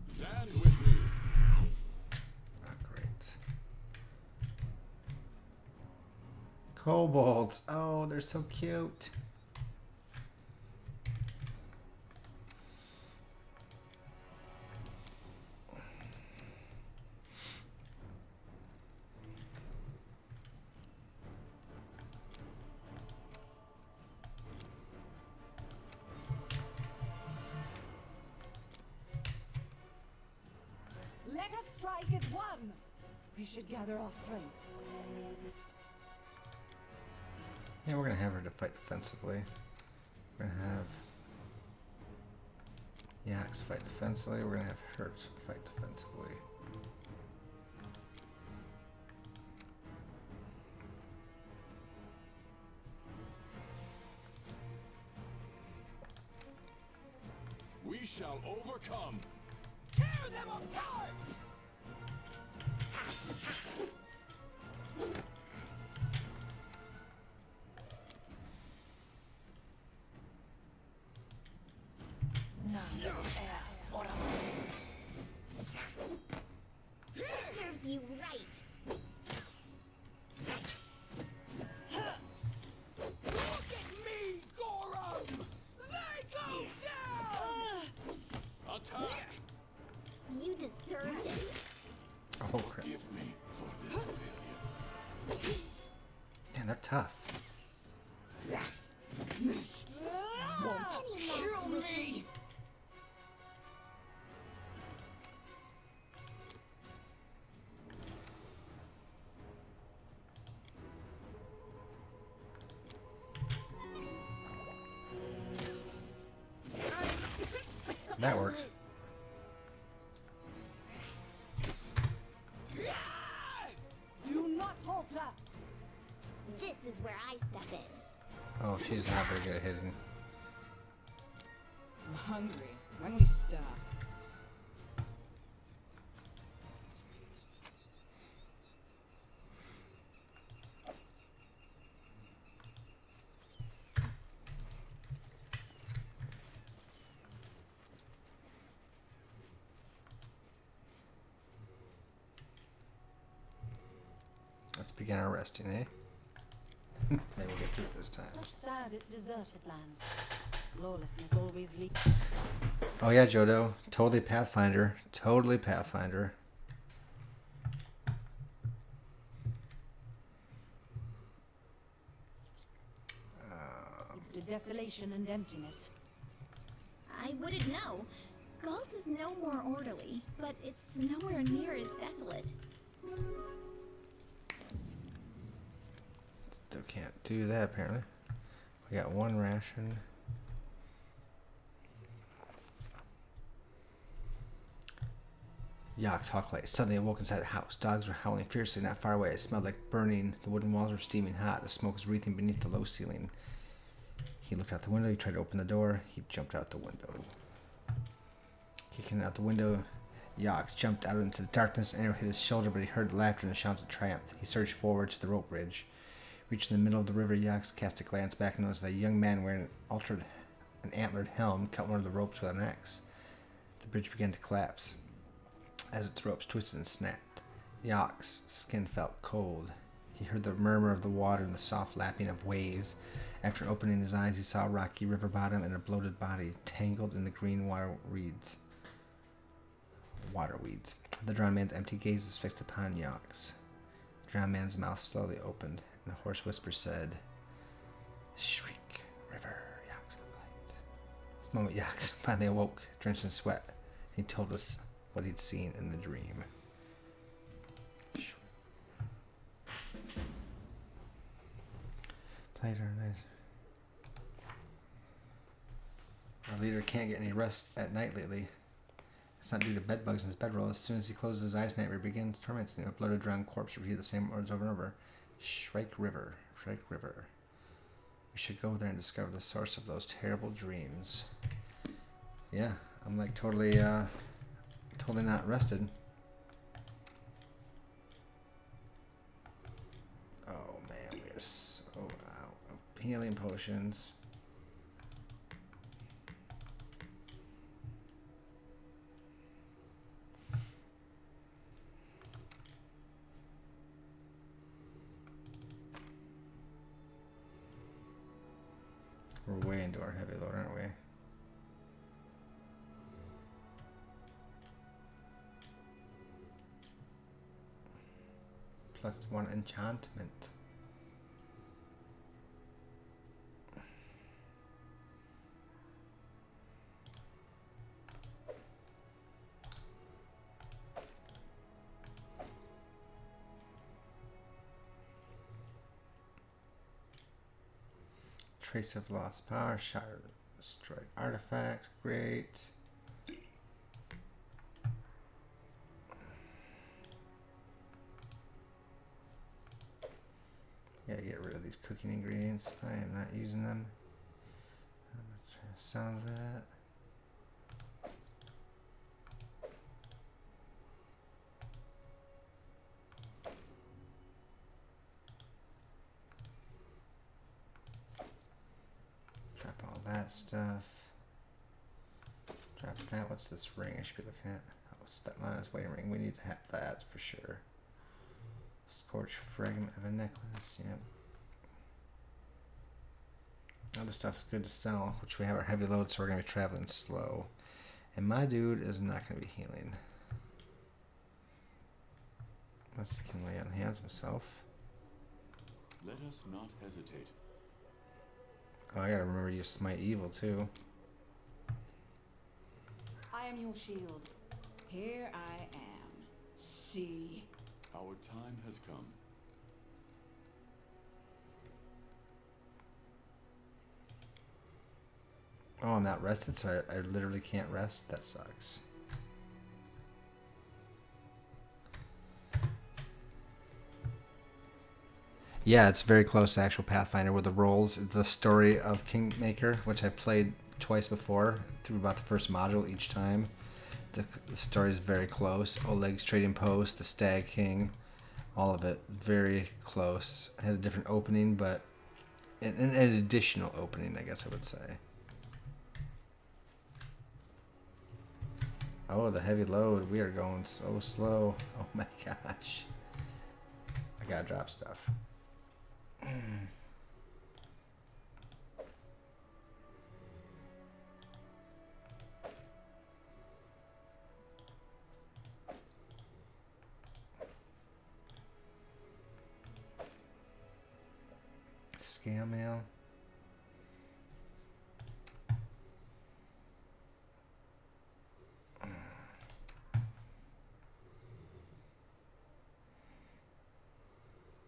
Stand with me. Oh, great. Kobolds. Oh, they're so cute. Let us strike as one. We should gather our strength. Yeah, we're gonna have her to fight defensively. We're gonna have G'yox fight defensively. We're gonna have her fight defensively. We shall overcome. Tear them apart! Forgive me for this failure. Man, they're tough. Kill me! That worked. Do not falter! This is where I step in. Oh, she's not very good at hitting. I'm hungry. When we stop. Let's begin our resting, eh? Maybe we'll get through it this time. Such sad, deserted lands. Lawlessness always leads. Oh yeah, Jodo. Totally Pathfinder. Totally Pathfinder. It's to desolation and emptiness. I wouldn't know. Galt is no more orderly, but it's nowhere near as desolate. Still can't do that apparently. We got one ration. G'yox Hawklight suddenly awoke inside the house. Dogs were howling fiercely not far away. It smelled like burning. The wooden walls were steaming hot. The smoke was wreathing beneath the low ceiling. He looked out the window. He tried to open the door. He jumped out the window. Kicking out the window, G'yox jumped out into the darkness. An arrow hit his shoulder, but he heard laughter and the shouts of triumph. He surged forward to the rope bridge. Reaching the middle of the river, G'yox cast a glance back and noticed that a young man wearing an antlered helm cut one of the ropes with an axe. The bridge began to collapse as its ropes twisted and snapped. G'yox's skin felt cold. He heard the murmur of the water and the soft lapping of waves. After opening his eyes, he saw a rocky river bottom and a bloated body tangled in the green water weeds. The drowned man's empty gaze was fixed upon G'yox. The drowned man's mouth slowly opened, and a hoarse whisper said, "Shriek, river, G'yox Hawklight." This moment, G'yox finally awoke, drenched in sweat. He told us what he'd seen in the dream. Our leader can't get any rest at night lately. It's not due to bed bugs in his bedroll. As soon as he closes his eyes, nightmare begins tormenting him. A bloated, drowned corpse repeated the same words over and over. Shrike River, Shrike River. We should go there and discover the source of those terrible dreams. Yeah, I'm like totally not rested. Oh man, we are so out of healing potions. We're way into our heavy load, aren't we? +1 enchantment. Trace of lost power, shattered, destroyed artifact, great. Gotta get rid of these cooking ingredients. I am not using them. I'm gonna try to sell that. Drop all that stuff. Drop that. What's this ring I should be looking at? Oh, Spetline's wedding ring. We need to have that for sure. Scorched fragment of a necklace, yep. Other stuff's good to sell, which we have our heavy load, so we're going to be traveling slow. And my dude is not going to be healing. Unless he can lay on hands himself. Let us not hesitate. Oh, I gotta remember to use Smite Evil too. I am your shield. Here I am. See. Our time has come. Oh, I'm not rested, so I literally can't rest. That sucks. Yeah, it's very close to actual Pathfinder with the roles. It's the story of Kingmaker, which I played twice before, through about the first module each time. The story is very close. Oleg's Trading Post, the Stag King, all of it, very close. I had a different opening, but an additional opening, I guess I would say. Oh, the heavy load. We are going so slow. Oh my gosh. I gotta drop stuff. Scale mail.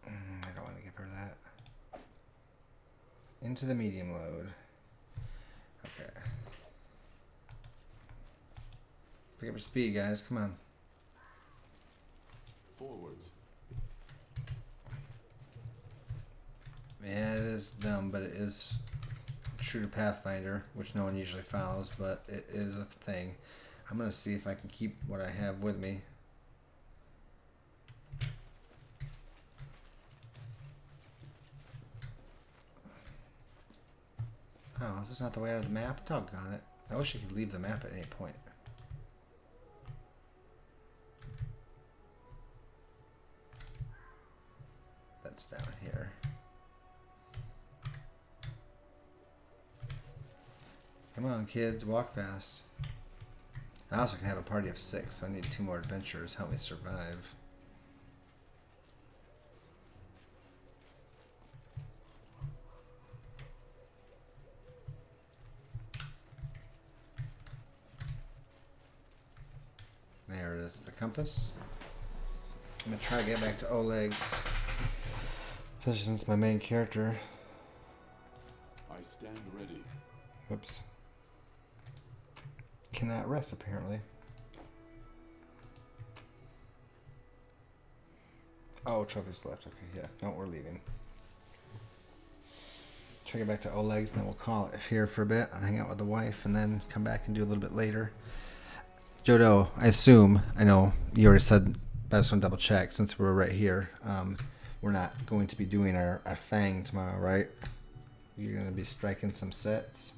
I don't want to give her that. Into the medium load. Okay. Pick up your speed, guys. Come on. Forwards. Yeah, it is dumb, but it is true to Pathfinder, which no one usually follows, but it is a thing. I'm going to see if I can keep what I have with me. Oh, this is not the way out of the map? Doggone it. I wish I could leave the map at any point. That's down here. Come on, kids, walk fast. I also can have a party of 6, so I need 2 more adventurers. Help me survive. There it is, the compass. I'm gonna try to get back to Oleg's, especially since my main character. I stand ready. Oops. Cannot rest apparently. Oh, trophies left. Okay, yeah. No, we're leaving. Try to get back to Oleg's, and then we'll call it here for a bit. I'll hang out with the wife, and then come back and do a little bit later. Jodo, I assume, I know you already said, but I just want to double check since we're right here. We're not going to be doing our thing tomorrow, right? You're going to be striking some sets.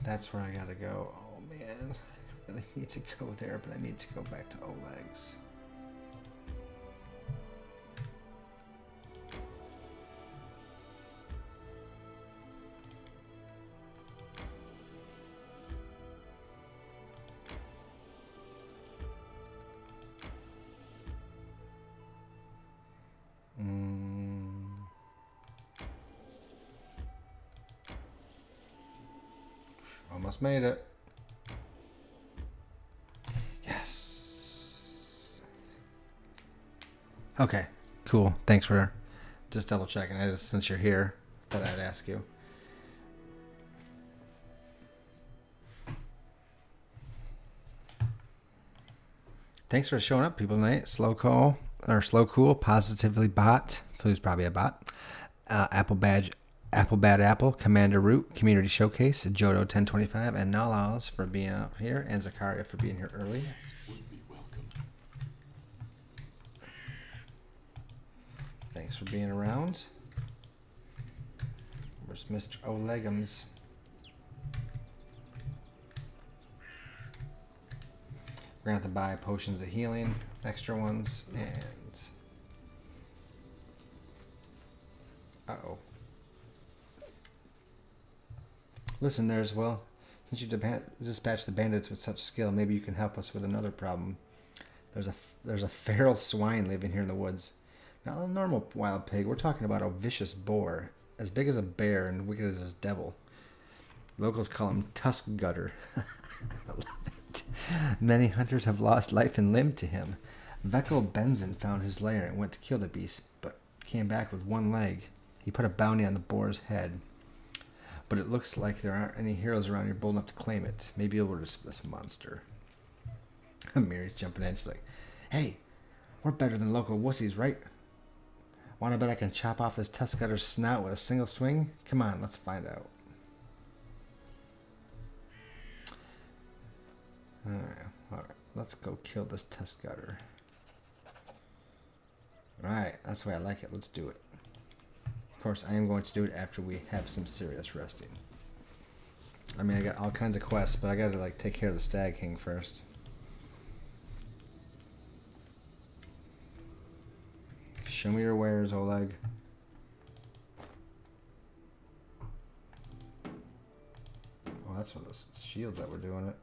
That's where I gotta go. Oh man, I really need to go there, but I need to go back to Oleg's. Almost made it. Yes. Okay, cool. Thanks for just double checking. Since you're here, thought I'd ask you. Thanks for showing up, people tonight. Slow cool, positively bot. Who's probably a bot. Apple, Commander Root, Community Showcase, Jodo 1025, and Nalaws for being up here, and Zakaria for being here early. Would be welcome. Thanks for being around. Where's Mr. Olegums? We're going to have to buy potions of healing, extra ones, and... Uh-oh. Listen there as well. Since you dispatched the bandits with such skill, maybe you can help us with another problem. There's a feral swine living here in the woods. Not a normal wild pig. We're talking about a vicious boar, as big as a bear and wicked as a devil. Locals call him Tusk Gutter. I love it. Many hunters have lost life and limb to him. Veckel Benson found his lair and went to kill the beast, but came back with one leg. He put a bounty on the boar's head. But it looks like there aren't any heroes around here bold enough to claim it. Maybe you'll rescue this monster. Miri's jumping in. She's like, hey, we're better than local wussies, right? Wanna bet I can chop off this Tusk Gutter's snout with a single swing? Come on, let's find out. Alright, let's go kill this Tusk Gutter. Alright, that's the way I like it. Let's do it. Of course, I am going to do it after we have some serious resting. I mean, I got all kinds of quests, but I gotta like take care of the Stag King first. Show me your wares, Oleg. Oh, that's for the shields that we're doing it.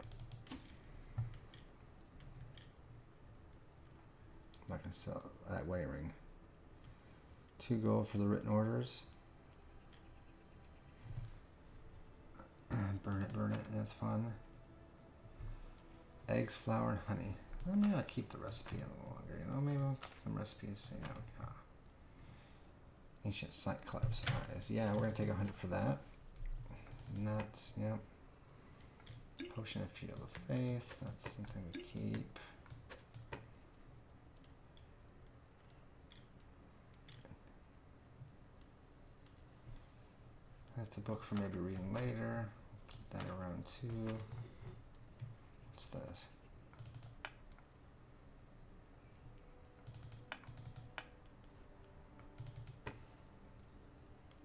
I'm not gonna sell that wedding ring. 2 gold for the written orders. Burn it, that's fun. Eggs, flour, and honey. Well, maybe I'll keep the recipe a little longer, you know, maybe I'll keep the recipes, you know. Ancient Cyclops eyes. Yeah, we're gonna take 100 for that. Nuts, yep. Potion of Field of Faith, that's something to keep. That's a book for maybe reading later. Keep that around too. What's this?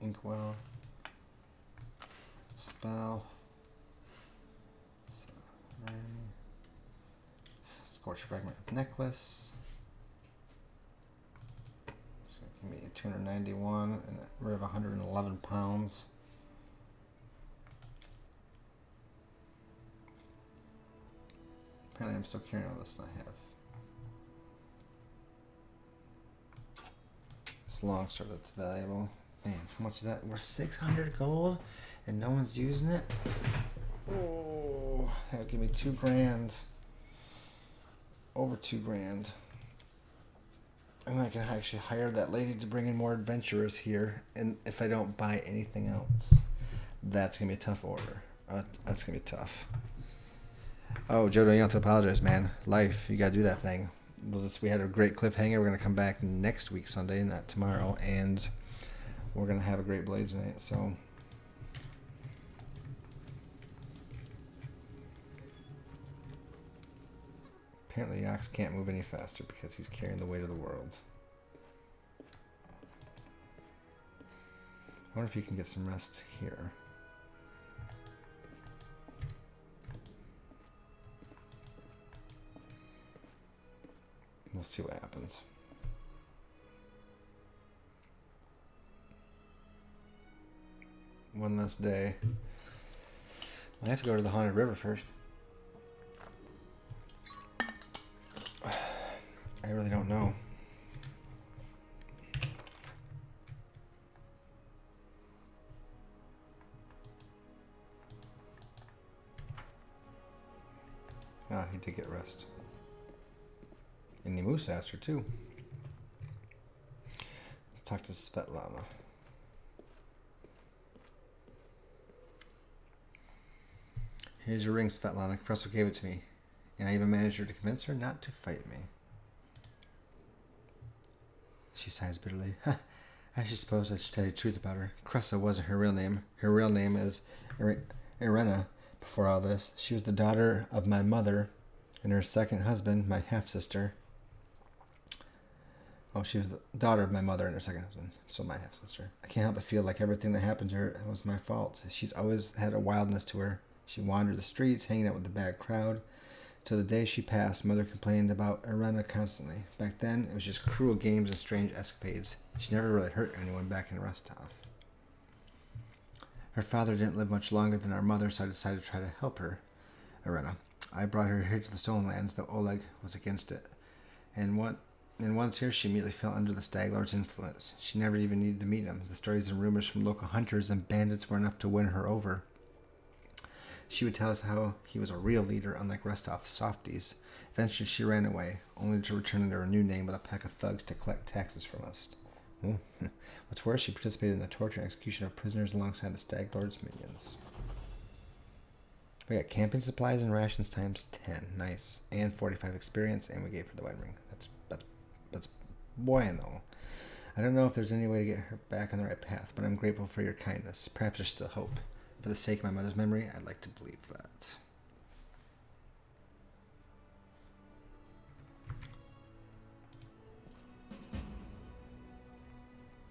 Inkwell. It's a spell. Scorched Fragment of Necklace. It's going to give me 291 and rid of 111 pounds. Apparently I'm still carrying all this and I have this longsword that's valuable. Man, how much is that? We're 600 gold and no one's using it? Oh, that would give me 2 grand. Over 2 grand. And I can actually hire that lady to bring in more adventurers here. And if I don't buy anything else, that's going to be a tough order. That's going to be tough. Oh, Jodo, you don't have to apologize, man. Life, you got to do that thing. We had a great cliffhanger. We're going to come back next week, Sunday, not tomorrow. And we're going to have a great Blades night. So apparently G'yox can't move any faster because he's carrying the weight of the world. I wonder if you can get some rest here. We'll see what happens. One last day. I have to go to the Haunted River first. I really don't know. Ah, he did get rest. And he moves faster too. Let's talk to Svetlana. Here's your ring, Svetlana. Cressel gave it to me. And I even managed to convince her not to fight me. She sighs bitterly. I suppose I should tell you the truth about her. Cressa wasn't her real name. Her real name is Irena. Before all this, she was the daughter of my mother and her second husband, my half-sister. Oh, she was the daughter of my mother and her second husband, so my half-sister. I can't help but feel like everything that happened to her was my fault. She's always had a wildness to her. She wandered the streets, hanging out with the bad crowd. Till the day she passed, Mother complained about Irena constantly. Back then, it was just cruel games and strange escapades. She never really hurt anyone back in Rostov. Her father didn't live much longer than our mother, so I decided to try to help her, Arena. I brought her here to the Stolen Lands, though Oleg was against it. And once here, she immediately fell under the Stag Lord's influence. She never even needed to meet him. The stories and rumors from local hunters and bandits were enough to win her over. She would tell us how he was a real leader, unlike Restov's softies. Eventually, she ran away, only to return under a new name with a pack of thugs to collect taxes from us. What's worse, she participated in the torture and execution of prisoners alongside the Stag Lord's minions. We got camping supplies and rations times 10. Nice. And 45 experience, and we gave her the wedding ring. That's bueno. I don't know if there's any way to get her back on the right path, but I'm grateful for your kindness. Perhaps there's still hope. For the sake of my mother's memory, I'd like to believe that.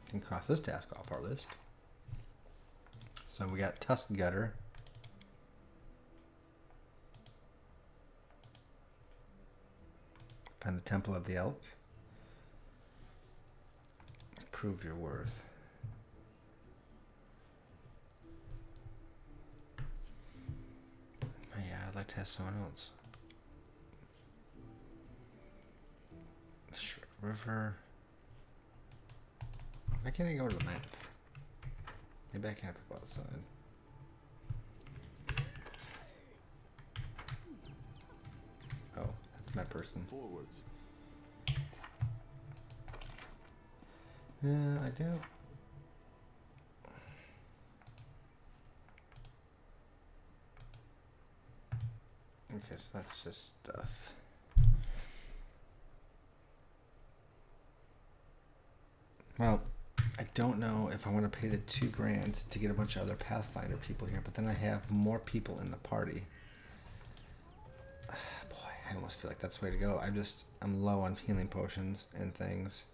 Can cross this task off our list. So we got Tusk Gutter. Find the Temple of the Elk. Prove your worth. Oh, yeah, I'd like to have someone else. River. Why can't I go to the map? Maybe I can't go outside. Oh, that's my person. Forwards. Yeah, I do. Okay, so that's just stuff. Well, I don't know if I want to pay the $2,000 to get a bunch of other Pathfinder people here, but then I have more people in the party. Boy, I almost feel like that's the way to go. I'm low on healing potions and things.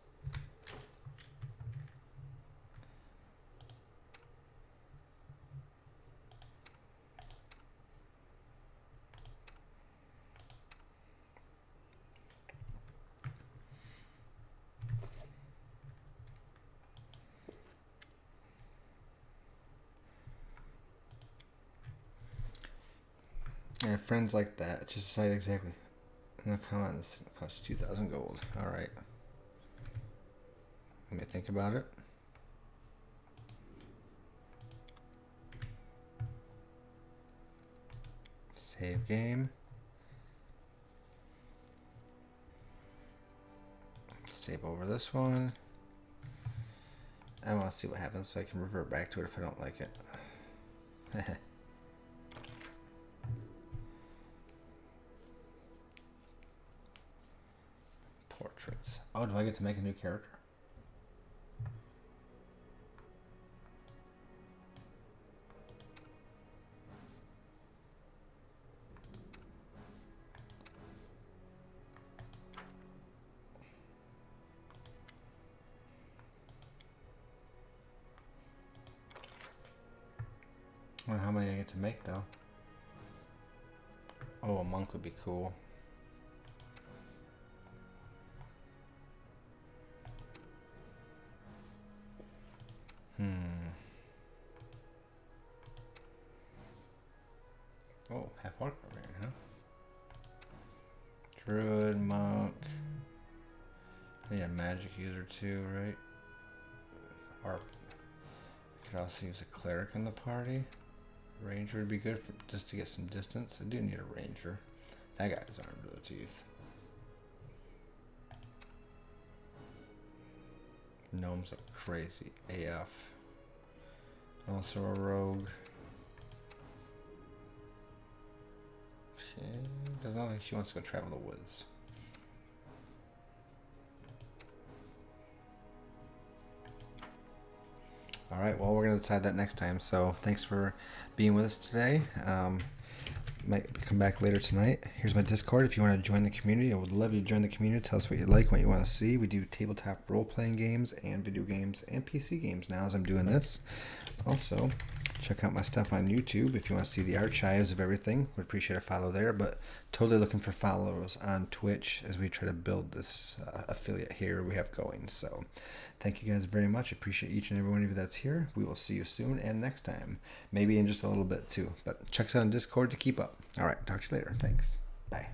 Yeah, friends like that. Just decide exactly. No, come on, this costs 2,000 gold. Alright. Let me think about it. Save game. Save over this one. I want to see what happens so I can revert back to it if I don't like it. Portraits. Oh, do I get to make a new character? I wonder how many I get to make though. Oh, a monk would be cool. Oh, half orc barbarian, huh? Druid, monk. I need a magic user too, right? Or I could also use a cleric in the party. Ranger would be good for just to get some distance. I do need a ranger. That guy's armed to the teeth. Gnomes are crazy AF. Also a rogue. She does not think she wants to go travel the woods. Alright, well, we're going to decide that next time. So thanks for being with us today. Might come back later tonight. Here's my Discord if you want to join the community. I would love you to join the community. Tell us what you like, what you want to see. We do tabletop role-playing games and video games and PC games now as I'm doing this. Also, Check out my stuff on YouTube if you want to see the archives of everything. Would appreciate a follow there, but totally looking for followers on Twitch as we try to build this affiliate here we have going. So thank you guys very much. Appreciate each and every one of you that's here. We will see you soon and next time. Maybe in just a little bit too. But check us out on Discord to keep up. All right, talk to you later. Thanks. Bye.